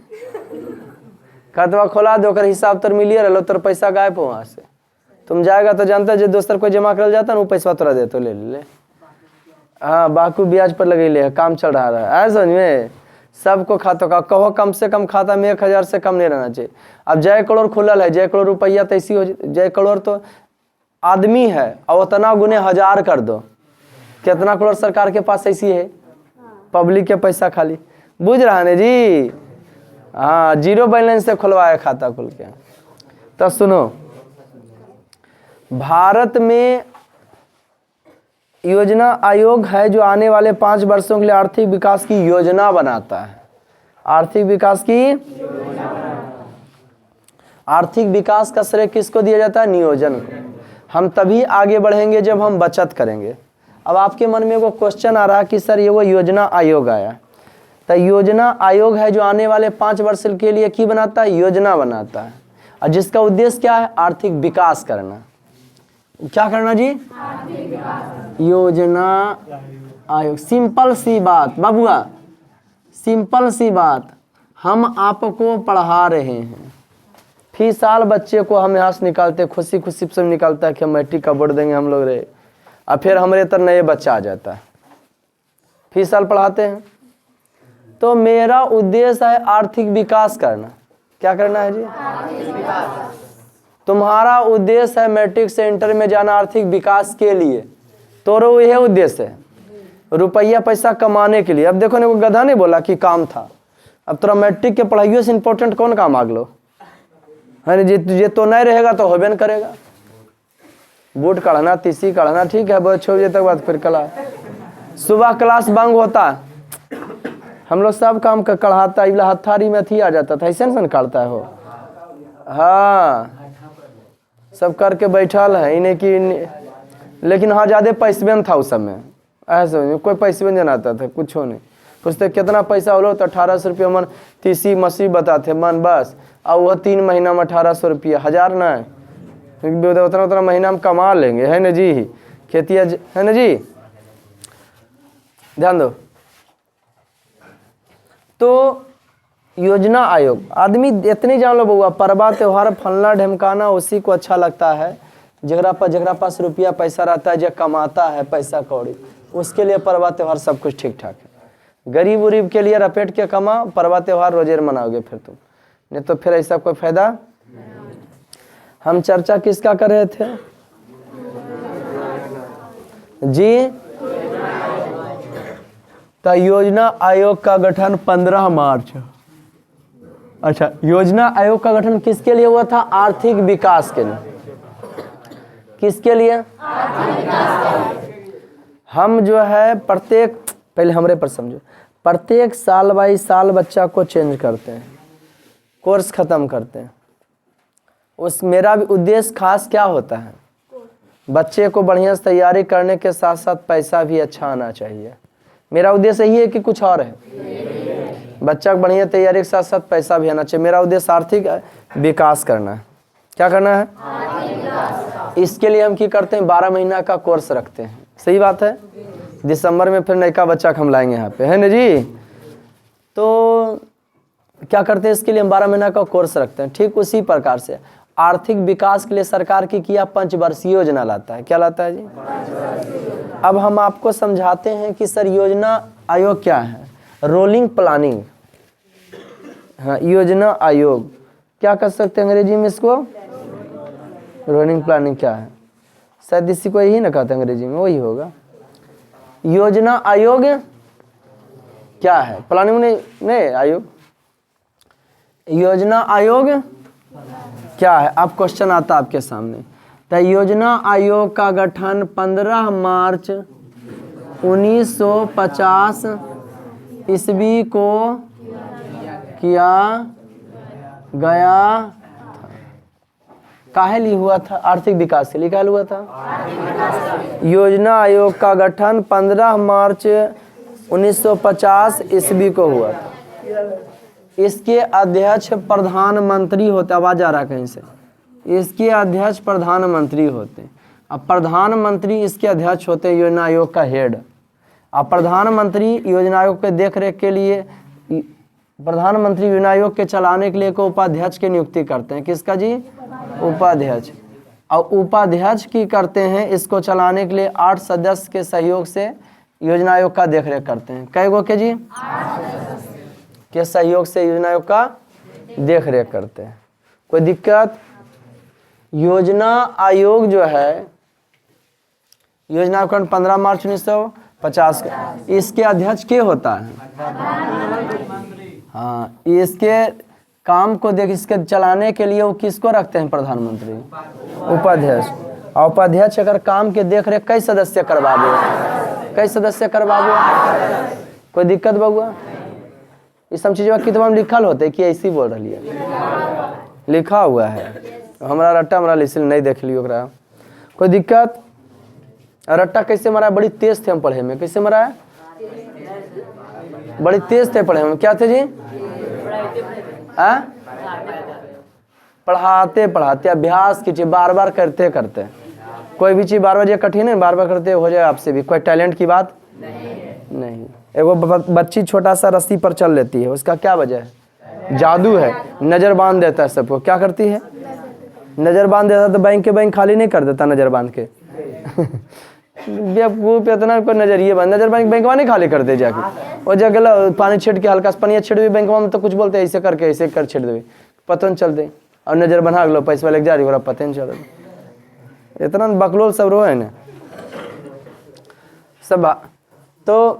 खाता खोला दो, हिसाब तर मिलिए रहो, तर पैसा गायब हो वहाँ से। तुम जाएगा तो जानता है जो दोस्तर को जमा कर जाता है ना, वो पैसा तोरा दे तो ले ले। हाँ, बाकू ब्याज पर लगे ले, काम चल रहा है। समझ में? सबको खातों का कहो कम से कम खाता में 1,000 से कम नहीं रहना चाहिए। अब जय करोड़ खुलल है, जय करोड़ रुपया तो ऐसी हो, जय करोड़ तो आदमी है और उतना गुने 1000 कर दो, कितना करोड़ सरकार के पास ऐसी है? पब्लिक के पैसा खाली। बुझ रहा है जी? हाँ, 0 बैलेंस से खुलवाया खाता खुल के। तो सुनो, भारत में योजना आयोग है जो आने वाले 5 वर्षों के लिए आर्थिक विकास की योजना बनाता है। आर्थिक विकास की आर्थिक विकास का श्रेय किसको दिया जाता है? नियोजन को। हम तभी आगे बढ़ेंगे जब हम बचत करेंगे। अब आपके मन में वो क्वेश्चन आ रहा है कि सर ये वो योजना आयोग आया, तो योजना आयोग है जो आने वाले 5 वर्ष के लिए की बनाता है? योजना बनाता है, और जिसका उद्देश्य क्या है? आर्थिक विकास करना। क्या करना जी? योजना आयोग। सिंपल सी बात बाबुआ, सिंपल सी बात, हम आपको पढ़ा रहे हैं। फी साल बच्चे को हम यहाँ से निकालते, खुशी खुशी से निकालता है कि हम मैट्रिक का बोर्ड देंगे हम लोग रे, और फिर हमारे तर नए बच्चा आ जाता है। फी साल पढ़ाते हैं। तो मेरा उद्देश्य है आर्थिक विकास करना। क्या करना है जी? आर्थिक विकास। तुम्हारा उद्देश्य है मैट्रिक से इंटर में जाना आर्थिक विकास के लिए, तो यह उद्देश्य है, रुपया पैसा कमाने के लिए। अब देखो ना, वो गधा नहीं बोला कि काम था। अब तोरा मैट्रिक के पढ़ाइयों से इंपॉर्टेंट कौन काम आग लो है? जे तो नहीं रहेगा तो होबे न करेगा। बूट काढ़ना, तीसी काढ़ना, ठीक है, बहुत 6 बजे तक बाद फिर कला सुबह क्लास बंद होता, हम लोग सब काम का कढ़ाता इला हथारी में थी आ जाता था, ऐसे न काटता है हो। हाँ सब करके बैठल है इन्हें कि, लेकिन हाँ ज़्यादा पैसे न था उस समय, ऐसे कोई पैसे नहीं आता था, कुछ नहीं पूछते कितना पैसा हो लो तो 1800 रुपया मन, तीसी मसी बताते मन बस, और वह 3 महीना में 1800 रुपया, 1000 नहीं, उतना उतना महीना में कमा लेंगे, है ना जी। खेती है ना जी, ध्यान दो। तो योजना आयोग, आदमी इतनी जान लो बउआ, परवा त्योहार फलना ढमकाना उसी को अच्छा लगता है, जगरा पास रुपया पैसा रहता है, जो कमाता है पैसा कौड़ी, उसके लिए परवा त्योहार सब कुछ ठीक ठाक है। गरीब उरीब के लिए रपेट के कमा, परवा त्योहार रोजेर मनाओगे फिर तुम, नहीं तो फिर ऐसा कोई फायदा। हम चर्चा किसका कर रहे थे जी? तो योजना आयोग का गठन 15 मार्च। अच्छा, योजना आयोग का गठन किसके लिए हुआ था? आर्थिक विकास के लिए। किसके लिए? हम जो है प्रत्येक, पहले हमरे पर समझो, प्रत्येक साल बाई साल बच्चा को चेंज करते हैं, कोर्स खत्म करते हैं। उस मेरा भी उद्देश्य खास क्या होता है, बच्चे को बढ़िया से तैयारी करने के साथ साथ पैसा भी अच्छा आना चाहिए। मेरा उद्देश्य यही है कि कुछ और है, बच्चा को बढ़िया तैयारी के साथ साथ पैसा भी आना चाहिए। मेरा उद्देश्य आर्थिक विकास करना है। क्या करना है? इसके लिए हम क्या करते हैं, 12 महीना का कोर्स रखते हैं। सही बात है। दिसंबर में फिर नयका बच्चा हम लाएंगे यहाँ पे, है ना जी। तो क्या करते हैं, इसके लिए हम 12 महीना का कोर्स रखते हैं। ठीक उसी प्रकार से आर्थिक विकास के लिए सरकार की किया 5 वर्षीय योजना लाता है। क्या लाता है जी? अब हम आपको समझाते हैं कि सर योजना आयोग क्या है। रोलिंग प्लानिंग, हाँ योजना आयोग क्या कर सकते हैं अंग्रेजी में इसको? रोलिंग प्लानिंग क्या है? शायद इसी को यही ना कहते हैं अंग्रेजी में, वही होगा। योजना आयोग क्या है? प्लानिंग नहीं आयोग। योजना आयोग क्या है? अब क्वेश्चन आता आपके सामने। तो योजना आयोग का गठन 15 मार्च 1950 ईस्वी को किया गया था। काहे लिए हुआ था? आर्थिक विकास के लिए। क्या हुआ था? योजना आयोग का गठन 15 मार्च 1950 ईस्वी को हुआ था। इसके अध्यक्ष प्रधानमंत्री होते, आवाज आ रहा है कहीं से? इसके अध्यक्ष प्रधानमंत्री होते हैं। अब प्रधानमंत्री इसके अध्यक्ष होते हैं, योजना आयोग का हेड। अब प्रधानमंत्री योजना आयोग के देख रेख के लिए, प्रधानमंत्री योजना आयोग के चलाने के लिए को उपाध्यक्ष की नियुक्ति करते हैं। किसका जी? उपाध्यक्ष। और उपाध्यक्ष की करते हैं इसको चलाने के लिए 8 सदस्य के सहयोग से योजना आयोग का देख रेख करते हैं। कै गो के जी? के सहयोग से योजना आयोग का देख रेख करते हैं। कोई दिक्कत? योजना आयोग जो है, योजना आयोग 15 मार्च 1950 का, इसके अध्यक्ष के होता है? हाँ, इसके काम को देख, इसके चलाने के लिए वो किसको रखते हैं? प्रधानमंत्री, उपाध्यक्ष। और उपाध्यक्ष अगर काम के देख रेख कई सदस्य करवावे, कई सदस्य करवावे। कोई दिक्कत बउआ? ये सब चीज़ किताब में लिखल होते कि ऐसी बोल रही है, लिखा हुआ है। हमारा रट्टा हमारा इसलिए नहीं देख लियो ओकरा। कोई दिक्कत? रट्टा कैसे मरा? बड़ी तेज थे हम पढ़े में। कैसे मरा है? बड़ी तेज थे पढ़े में। क्या थे जी? पढ़ाते पढ़ाते अभ्यास कीजिए, बार बार करते करते। कोई भी चीज़ बार बार ये कठिन है, बार बार करते हो जाए आपसे भी। कोई टैलेंट की बात नहीं। एगो बच्ची छोटा सा रस्सी पर चल लेती है, उसका क्या वजह है? जादू है। नज़र बांध देता है सबको। क्या करती है? नज़र बांध देता। तो बैंक के बैंक खाली नहीं कर देता नज़र बांध के। बेवकूफ़ इतना कोई नजरिए बंद, नजर बैंक नहीं खाली कर दे जाके। और जगह पानी छिड़ के हल्का से पानी छिड़ भी बैंक में तो कुछ बोलते ऐसे करके ऐसे कर छिड़ देवे, पता नहीं चलते। और नजर बना लो पैसा लग जा रही हो, पता नहीं चल। इतना बकलोल सब रो है ना सब। तो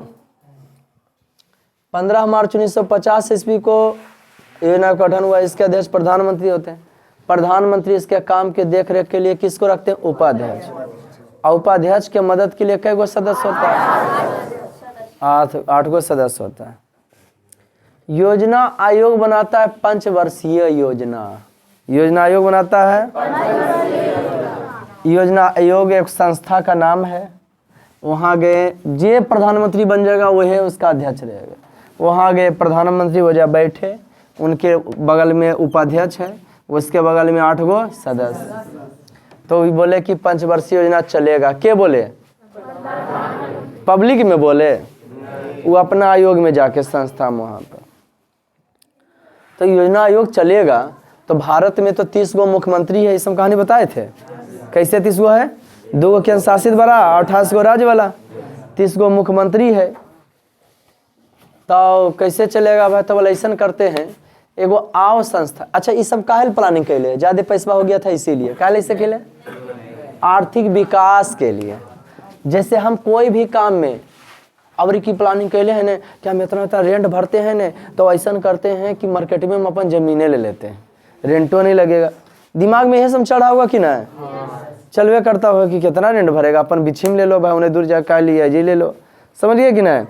15 मार्च 1950 ईस्वी को योजना का गठन हुआ। इसके अध्यक्ष प्रधानमंत्री होते हैं। प्रधानमंत्री इसके काम के देख रेख के लिए किसको रखते हैं? उपाध्यक्ष। और उपाध्यक्ष के मदद के लिए कई गो सदस्य होता है? 8 गो सदस्य होता है। योजना आयोग बनाता है पंचवर्षीय योजना। योजना आयोग बनाता है। योजना आयोग एक संस्था का नाम है। वहाँ गए, जे प्रधानमंत्री बन जाएगा वही उसका अध्यक्ष रहेगा। वहाँ गए, प्रधानमंत्री हो जाए बैठे, उनके बगल में उपाध्यक्ष है, उसके बगल में 8 गो सदस्य। तो वो बोले कि पंचवर्षीय योजना चलेगा। के बोले? पब्लिक में बोले, वो अपना आयोग में जाके संस्था में वहाँ पर। तो योजना आयोग चलेगा तो भारत में तो 30 गो मुख्यमंत्री है, ये सब कहानी बताए थे। कैसे 30 गो है? 2 गो केंद्र शासित वाला, 28 गो राज्य वाला, 30 गो मुख्यमंत्री है। तो कैसे चलेगा भाई? तो बोले ऐसा करते हैं, एगो आओ संस्था। अच्छा, ये सब काहे प्लानिंग कैले? ज्यादा पैसा हो गया था इसीलिए। काहे ऐसे कैले? आर्थिक विकास के लिए। जैसे हम कोई भी काम में अवरी की प्लानिंग कैले हैं ने कि हम इतना इतना रेंट भरते हैं ने, तो ऐसा करते हैं कि मार्केट में हम अपन जमीनें ले लेते हैं, रेंटो नहीं लगेगा। दिमाग में यह सब चढ़ा होगा कि ना? चलवे करता होगा कि कितना रेंट भरेगा, अपन बिछिम ले लो भाई, उन्हें दूर जाकर लिया जी ले लो। समझिए कि ना?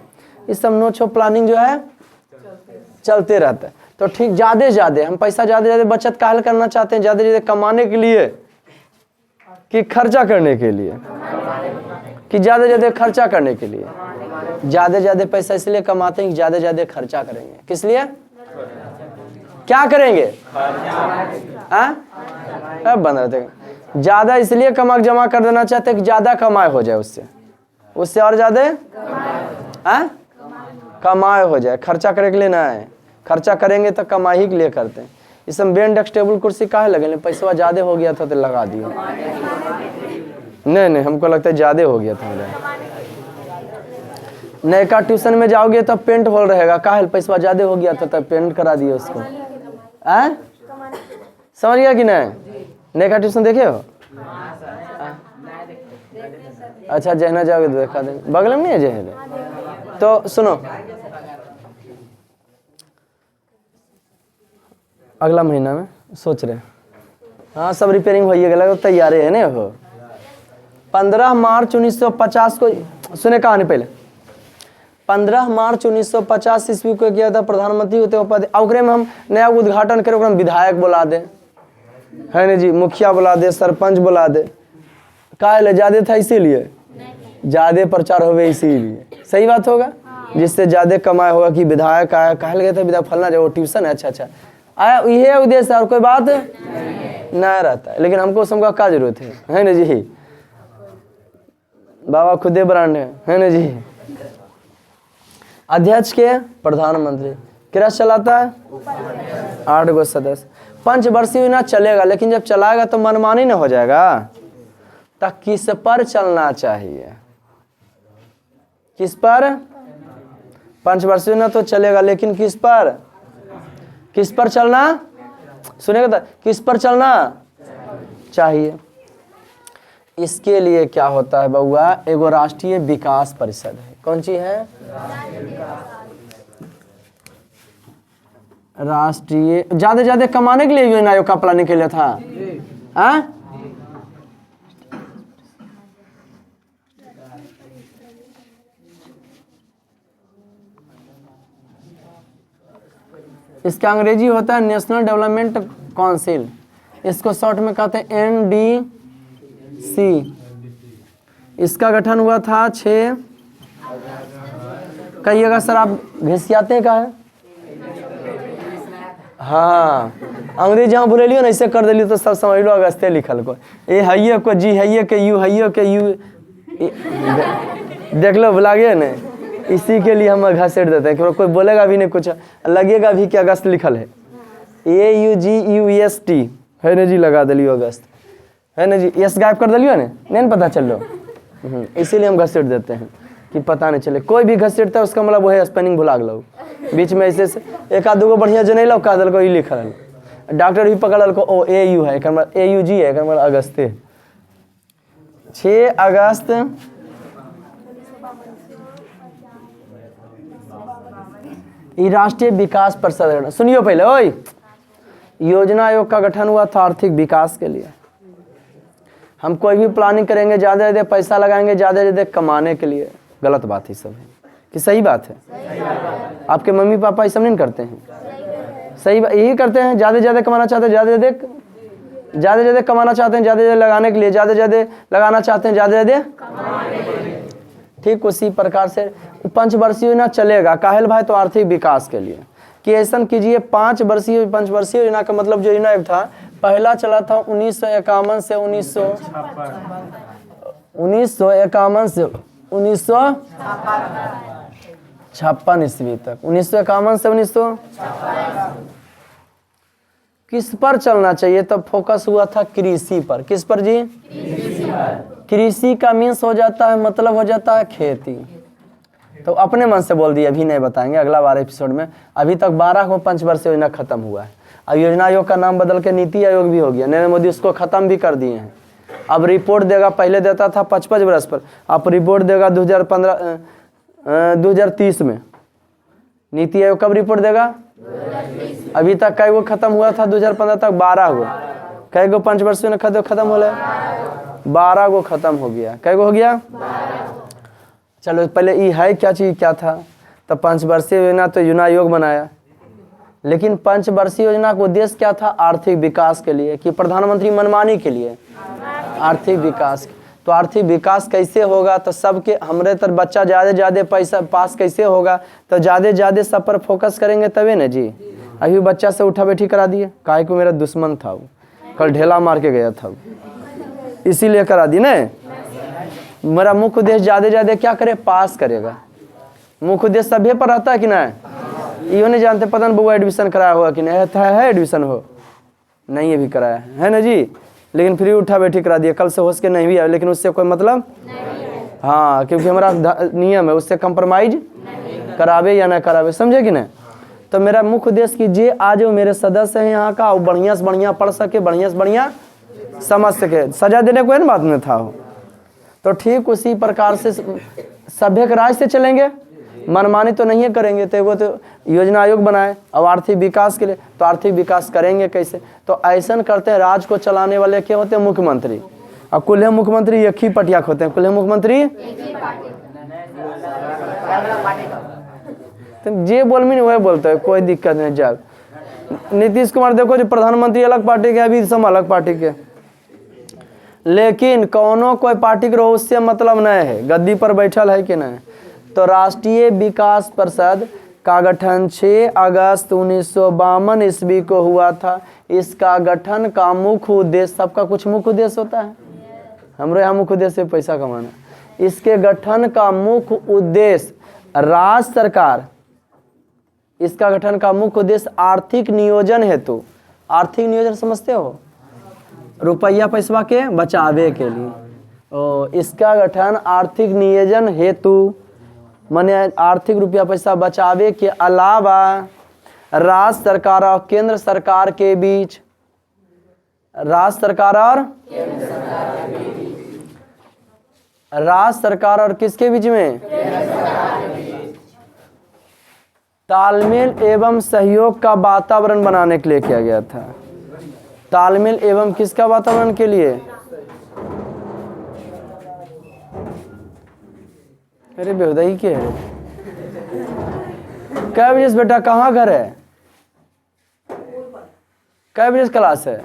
इस सब नोचो प्लानिंग जो है चलते रहता है। तो ठीक, ज्यादा हम पैसा ज्यादा बचत काहे करना चाहते हैं? ज्यादा कमाने के लिए कि खर्चा करने के लिए? कि ज्यादा खर्चा करने के लिए। ज्यादा पैसा इसलिए कमाते हैं कि ज्यादा खर्चा करेंगे। किस लिए? क्या करेंगे? अब बंद रहते। ज्यादा इसलिए जमा कर देना चाहते हैं कि ज्यादा कमाई हो जाए, उससे और ज्यादा कमाई हो जाए। खर्चा करने के लिए ना है, खर्चा करेंगे तो कमाई ही के लिए करते हैं। इस सब बेंच डेस्क टेबल कुर्सी काहे लगे? पैसा ज्यादा हो गया था तो लगा दिया। नहीं, हमको लगता है ज्यादा हो गया था। नयका ट्यूशन में जाओगे तो पेंट हॉल रहेगा, काहे? पैसा ज्यादा हो गया था तो पेंट करा दिए उसको। समझ गया कि नहीं? नयका ट्यूशन देखे हो? अच्छा, जहना जाओगे तो देखा देंगे, बगल में नहीं है जहना। तो सुनो, अगला महीना में सोच रहे, हाँ सब रिपेयरिंग हो गया, तैयार है ना। हो 15 मार्च 1950 को, सुने कहानी पहले। 15 मार्च 1950 ईस्वी को किया था प्रधानमंत्री होते उपाध्याय। में हम नया उद्घाटन करें, हम विधायक बुला दे, है ना जी, मुखिया बुला दे, सरपंच बुला दे। काहे? ज्यादा था इसीलिए, ज्यादा प्रचार हो इसीलिए। सही बात होगा, जिससे ज्यादा कमाई होगा कि विधायक आया। काहे लगे थे विधायक फलना जो ट्यूशन है, अच्छा आया, ये उद्देश्य और कोई बात नहीं रहता है। लेकिन हमको सबका क्या जरूरत है ना जी? बाबा खुदे ब्रांड है ना जी। अध्यक्ष के प्रधानमंत्री, किरा चलाता है 8 गो सदस्य। पंचवर्षीय योजना चलेगा, लेकिन जब चलाएगा तो मनमानी न हो जाएगा। तो किस पर चलना चाहिए? किस पर? पंचवर्षीय योजना तो चलेगा, लेकिन किस पर? किस पर चलना? सुनेगा तो, किस पर चलना चाहिए? इसके लिए क्या होता है बउआ? एगो राष्ट्रीय विकास परिषद है। कौन सी है? राष्ट्रीय। ज्यादा कमाने के लिए योजना आयोग का प्लानिंग के लिए था। इसका अंग्रेजी होता है नेशनल डेवलपमेंट काउंसिल, इसको शॉर्ट में कहते हैं NDC। इसका गठन हुआ था 6, कहिएगा सर आप घिसियाते का है? हाँ, अंग्रेजी जहाँ बोले लियो ना, ऐसे कर दिलियो तो सब समझ लो अगस्ते लिखल को। ए है को जी है के यू है के यू, देख लो बुला गए ना। इसी के लिए हम घसीट देते हैं कि कोई बोलेगा भी नहीं, कुछ लगेगा भी कि अगस्त लिखल है। AUGUST है ना जी, लगा दिलियो अगस्त, है ना जी। यस गायब कर दिलियो ना, नहीं पता चल लो। इसीलिए हम घसीट देते हैं कि पता नहीं चले। कोई भी घसीटता है उसका मतलब वो है स्पेलिंग भुला गलो। बीच में ऐसे एक आध गो बढ़िया जने लो, कह दिल ई लिखल। डॉक्टर भी पकड़ल को ओ AU है, AUG है, अगस्ते। 6 अगस्त राष्ट्रीय विकास परिषद। सुनियो पहले, ओए, योजना आयोग का गठन हुआ था आर्थिक विकास के लिए। हम कोई भी प्लानिंग करेंगे, ज्यादा पैसा लगाएंगे ज्यादा कमाने के लिए, गलत बात ही सब है। कि सही बात है? आपके मम्मी पापा ये सब नहीं करते हैं? सही बात यही करते हैं, ज़्यादा से ज़्यादा कमाना चाहते हैं, ज़्यादा से ज़्यादा कमाना चाहते हैं, ज़्यादा से ज़्यादा लगाने के लिए, ज़्यादा से ज़्यादा लगाना चाहते हैं, ज़्यादा से ज़्यादा। ठीक उसी प्रकार से पंचवर्षीय योजना चलेगा काहेल भाई? तो आर्थिक विकास के लिए कि ऐसा कीजिए। पंचवर्षीय योजना का मतलब जो योजना था पहला चला था 1951 से 1956 ईस्वी तक। 1951 से 1900 किस पर चलना चाहिए? तब फोकस हुआ था कृषि पर। किस पर जी? कृषि का मीन्स हो जाता है, मतलब हो जाता है खेती। तो अपने मन से बोल दिए, अभी नहीं बताएंगे, अगला 12 एपिसोड में। अभी तक 12 को पंचवर्षीय योजना खत्म हुआ है। अब योजना आयोग का नाम बदल के नीति आयोग भी हो गया। नरेंद्र मोदी उसको खत्म भी कर दिए हैं। अब रिपोर्ट देगा, पहले देता था 55 वर्ष पर, अब रिपोर्ट देगा 2030 में। नीति आयोग कब रिपोर्ट देगा? अभी तक कई गो खत्म हुआ था? 2015 तक 12 हुआ। कई गो पंचवर्षीय में खत्म हो गया? 12 गो खत्म हो गया। कई गो हो गया? चलो पहले ये है क्या चीज़ क्या था? तब पंचवर्षीय योजना तो योजना आयोग बनाया, लेकिन पंचवर्षीय योजना का उद्देश्य क्या था? आर्थिक विकास के लिए कि प्रधानमंत्री मनमानी के लिए? आर्थिक विकास। तो आर्थिक विकास कैसे होगा? तो सबके हमरे तर बच्चा ज़्यादा से ज़्यादा पैसा पास कैसे होगा? तो ज़्यादा से ज़्यादा सब पर फोकस करेंगे तभी ना जी। अभी बच्चा से उठा बैठी करा दिए, काहे को मेरा दुश्मन था वो, कल ढेला मार के गया था, इसीलिए करा दी ना। मेरा मुख्य उद्देश्य ज़्यादा से ज़्यादा क्या करे? पास करेगा। मुख्य उद्देश्य सभी पर रहता है कि नहीं? ये नहीं जानते, पता नहीं बुआ एडमिशन कराया हुआ कि नहीं है एडमिशन हो नहीं, ये भी कराया है ना जी, लेकिन फ्री उठा बैठी करा दिया। कल से हो सके नहीं भी आए, लेकिन उससे कोई मतलब नहीं। हाँ, क्योंकि हमारा नियम है, उससे कंप्रोमाइज करावे या ना करावे, समझे कि नहीं? तो मेरा मुख्य उद्देश्य कि जे आज वो मेरे सदस्य हैं यहाँ का, वो बढ़िया से बढ़िया पढ़ सके, बढ़िया से बढ़िया समझ सके। सजा देने को बात में था हो। तो ठीक उसी प्रकार से सभ्य राज से चलेंगे, मनमानी तो नहीं करेंगे। तो वो तो योजना आयोग बनाए और आर्थिक विकास के लिए, तो आर्थिक विकास करेंगे कैसे? तो ऐसा करते हैं, राज को चलाने वाले क्या होते हैं? मुख्यमंत्री। अब कुल्हे मुख्यमंत्री एक ही पटिया होते हैं, कुल्हे मुख्यमंत्री तो जे बोल में वही बोलते है, कोई दिक्कत नहीं। जब नीतीश कुमार देखो जो प्रधानमंत्री अलग पार्टी के, अभी सब अलग पार्टी के, लेकिन कौनो कोई पार्टी के रहो उससे मतलब नहीं है, गद्दी पर बैठल है कि नहीं। तो राष्ट्रीय विकास परिषद का गठन 6 अगस्त 1952 ईस्वी को हुआ था। इसका गठन का मुख्य उद्देश्य, सबका कुछ मुख्य उद्देश्य होता है, हमारे यहाँ मुख्य उद्देश्य पैसा कमाना। इसके गठन का मुख्य उद्देश्य राज्य सरकार, इसका गठन का मुख्य उद्देश्य आर्थिक नियोजन हेतु, आर्थिक नियोजन समझते हो? रुपया पैसा के बचावे के लिए। इसका गठन आर्थिक नियोजन हेतु माने आर्थिक रुपया पैसा बचावे के अलावा राज्य सरकार और केंद्र सरकार के बीच, राज्य सरकार और किसके बीच में? तालमेल एवं सहयोग का वातावरण बनाने के लिए किया गया था। तालमेल एवं किसका वातावरण के लिए? अरे बेहुदाई के है। कै बजे से बेटा कहाँ घर है? कै बजे से क्लास है?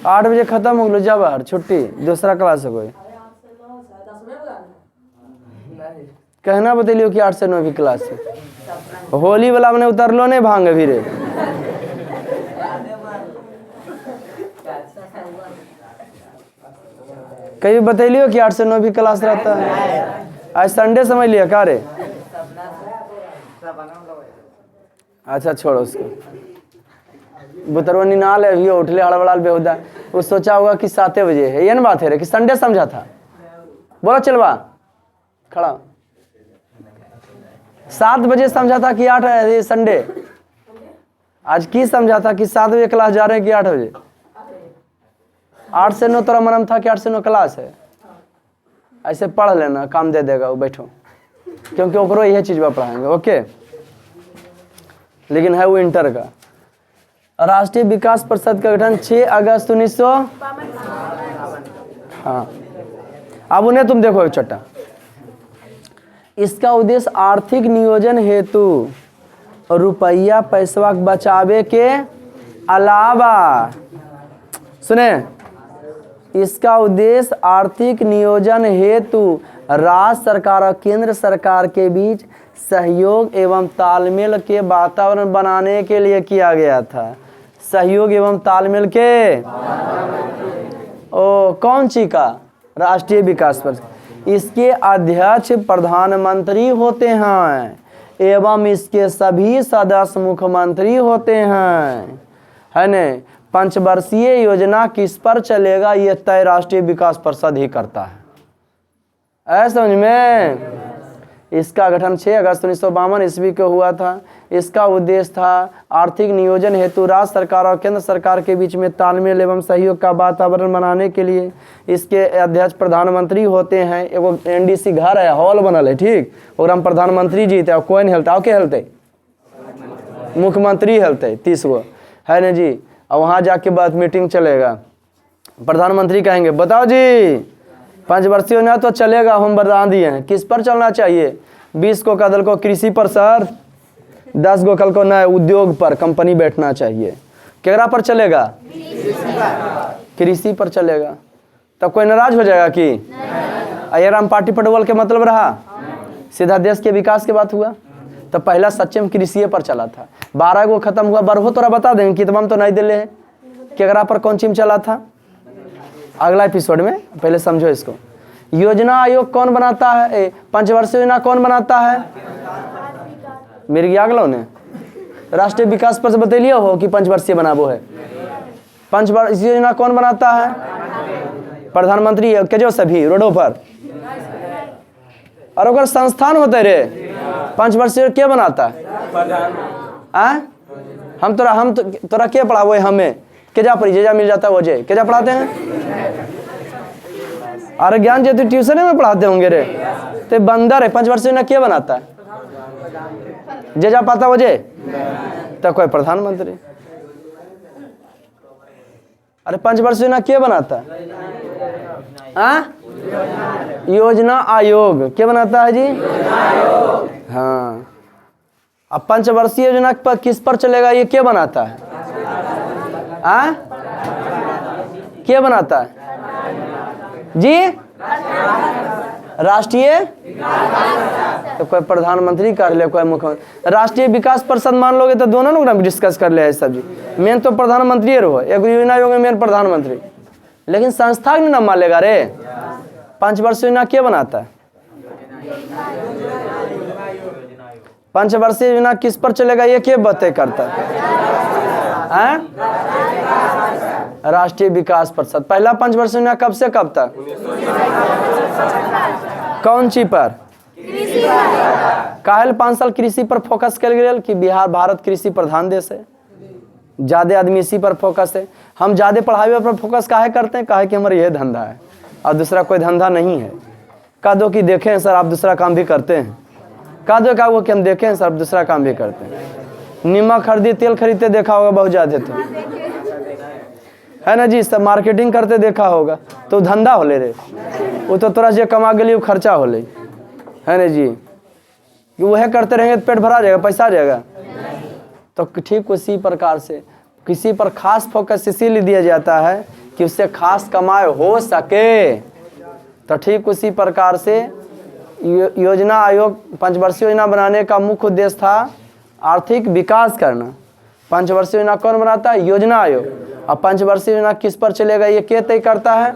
8 बजे खत्म हो गया, जा बाहर, छुट्टी, दूसरा क्लास है कोई। कहना बतलियो कि 8 से 9 की क्लास है। होली वाला मैंने उतरलो नहीं भांग भी रे। कहीं बतलियो कि 8 से 9 भी क्लास रहता है। आज संडे समझ लिया का रे? अच्छा छोड़ो उसको, बुतरवा निनाल है, अभी उठले हड़बड़ाल बेहुदा। वो सोचा होगा कि 7 बजे है, ये ना बात है रे कि संडे समझा था। बोला चलवा खड़ा, 7 बजे समझा था कि 8 है संडे। आज की समझा था कि 7 बजे क्लास जा रहे हैं कि 8 बजे? 8 से 9 तोरा मनम था कि 8 से 9 क्लास है। ऐसे पढ़ लेना, काम दे देगा वो, बैठो, क्योंकि ओकरो यही चीज पर पढ़ाएंगे। ओके, लेकिन है वो इंटर का। राष्ट्रीय विकास परिषद का गठन 6 अगस्त 1900, हाँ, अब उन्हें तुम देखो एक चट्टा, इसका उद्देश्य आर्थिक नियोजन हेतु रुपया पैसा बचावे के अलावा, सुने, इसका उद्देश्य आर्थिक नियोजन हेतु राज्य सरकार और केंद्र सरकार के बीच सहयोग एवं तालमेल के वातावरण बनाने के लिए किया गया था। सहयोग एवं तालमेल के कौन सी का? राष्ट्रीय विकास परिषद। इसके अध्यक्ष प्रधानमंत्री होते हैं एवं इसके सभी सदस्य मुख्यमंत्री होते हैं, है न। पंचवर्षीय योजना किस पर चलेगा ये तय राष्ट्रीय विकास परिषद ही करता है, ऐसा समझ में। इसका गठन 6 अगस्त 1952 ईस्वी को हुआ था। इसका उद्देश्य था आर्थिक नियोजन हेतु राज्य सरकार और केंद्र सरकार के बीच में तालमेल एवं सहयोग का वातावरण बनाने के लिए। इसके अध्यक्ष प्रधानमंत्री होते हैं। एगो एनडीसी घर है, हॉल बनल है, ठीक, और हम प्रधानमंत्री जी थे, कोई नहीं हेलता, के हेलते मुख्यमंत्री हेलते 30 गो, है ना जी। और वहाँ जाके बाद मीटिंग चलेगा, प्रधानमंत्री कहेंगे बताओ जी पंचवर्षीय योजना तो चलेगा, हम वरदान दिए हैं, किस पर चलना चाहिए? 20 को कदल को कृषि पर सर, 10 गो कल को नए उद्योग पर कंपनी बैठना चाहिए। केकरा पर चलेगा? कृषि पर चलेगा। तब कोई नाराज हो जाएगा कि अयराम पार्टी पटवाल के मतलब रहा, सीधा देश के विकास की बात हुआ। तो पहला सच्चम कृषि पर चला था, 12 गो खत्म हुआ, बरहो तोरा बता देंगे कि तमाम तो नहीं दिले है। केकरा पर कौन चीम चला था अगला एपिसोड में, पहले समझो इसको। योजना आयोग कौन बनाता है? पंचवर्षीय योजना कौन बनाता है? मेरे अगला ने राष्ट्रीय विकास पर से बतैलिए हो कि पंचवर्षीय बनाबो है। पंचवर्षीय योजना कौन बनाता है? प्रधानमंत्री के जो सभी रोडों पर, और अगर संस्थान होते रे पंचवर्षीय क्या बनाता है? हम तोरा क्या पढ़ाबो है? हमें केजा पर जेजा मिल जाता है, वो जे केजा पढ़ाते हैं? अरे ज्ञान जे तू ट्यूशन में पढ़ाते होंगे रे, तो बंदर है। पंचवर्षीय योजना क्या बनाता है? जेजा पाता वो जे, तो कोई प्रधानमंत्री। अरे पंचवर्षीय योजना क्या बनाता है? योजना आयोग क्या बनाता है जी? हाँ। अब पंचवर्षीय योजना पर किस पर चलेगा ये क्या बनाता है? क्या बनाता है जी? राष्ट्रीय, तो कोई प्रधानमंत्री कर ले, कोई मुख्यमंत्री। राष्ट्रीय विकास परिषद मान लोगे तो दोनों लोग डिस्कस कर ले सब जी। मेन तो प्रधानमंत्री रहो, एक योजना आयोग में मेन प्रधानमंत्री, लेकिन संस्था नहीं ना मान लेगा रे। पंचवर्षीय योजना क्या बनाता है? पंचवर्षीय योजना किस पर चलेगा ये क्या बातें करता है? राष्ट्रीय विकास परिषद। पहला पंचवर्षीय योजना कब से कब तक? कौन सी पर? काहे 5 साल कृषि पर फोकस कर गए कि बिहार भारत कृषि प्रधान देश है, ज्यादा आदमी इसी पर फोकस है। हम ज्यादा पढ़ाई पर फोकस काहे करते हैं? काहे कि हमारा यह धंधा है और दूसरा कोई धंधा नहीं है। कह दो कि देखें सर आप दूसरा काम भी करते हैं, कह दो क्या वो कि हम देखें सर दूसरा काम भी करते हैं। नमक खरीदी, तेल खरीदते देखा होगा बहुत ज्यादा, तो है ना जी। सब मार्केटिंग करते देखा होगा, तो धंधा हो ले रे, वो तो तोरा जो कमा गली वो खर्चा हो ले, है ना जी। कि वह करते रहेंगे तो पेट भरा जाएगा, पैसा आ जाएगा। तो ठीक उसी प्रकार से किसी पर खास फोकस इसीलिए दिया जाता है कि उससे खास कमाई हो सके। तो ठीक उसी प्रकार से योजना आयोग पंचवर्षीय योजना बनाने का मुख्य उद्देश्य था आर्थिक विकास करना। पंचवर्षीय योजना कौन बनाता है? योजना आयोग। अब पंचवर्षीय योजना किस पर चलेगा ये क्या तय करता है?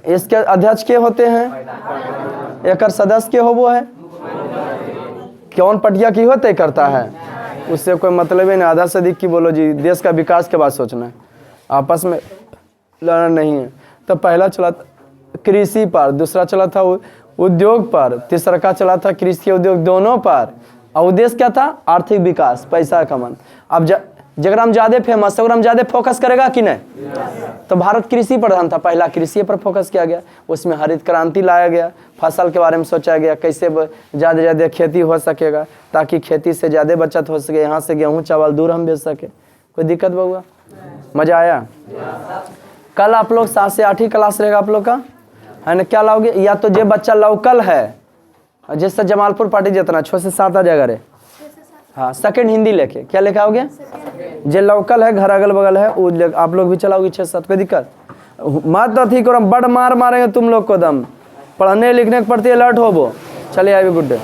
इसके अध्यक्ष के होते हैं, एक सदस्य के हो वो है, कौन पटिया की हो तय करता है? उससे कोई मतलब ही नहीं। आधा से अधिक की बोलो जी, देश का विकास के बाद सोचना है, आपस में लड़ना नहीं है। तो पहला चला कृषि पर, दूसरा चला था उद्योग पर, तीसरा का चला था कृषि उद्योग दोनों पर। और उद्देश्य क्या था? आर्थिक विकास, पैसा कमाना। अब जगह हम ज्यादा फेमस है और हम ज्यादा फोकस करेगा कि नहीं? तो भारत कृषि प्रधान था, पहला कृषि पर फोकस किया गया। उसमें हरित क्रांति लाया गया, फसल के बारे में सोचा गया कैसे ज़्यादा ज़्यादा खेती हो सकेगा, ताकि खेती से ज़्यादा बचत हो सके, यहाँ से गेहूँ चावल दूर हम बेच सके। कोई दिक्कत बउआ? मज़ा आया? कल आप लोग 7 से 8 ही क्लास रहेगा आप लोग का, है ना। क्या लाओगे, या तो जो बच्चा लोकल है जैसे जमालपुर पार्टी जितना 6 से 7 आ जाएगा रे। हाँ, सेकंड हिंदी लेके क्या लेके आओगे, जो लोकल है घर अगल बगल है वो आप लोग भी चलाओगे 6-7, कोई दिक्कत मत अथी करो, बड़ मार मारेंगे तुम लोग को दम, पढ़ने लिखने के प्रति अलर्ट हो वो। चलिए आइए, गुड डे।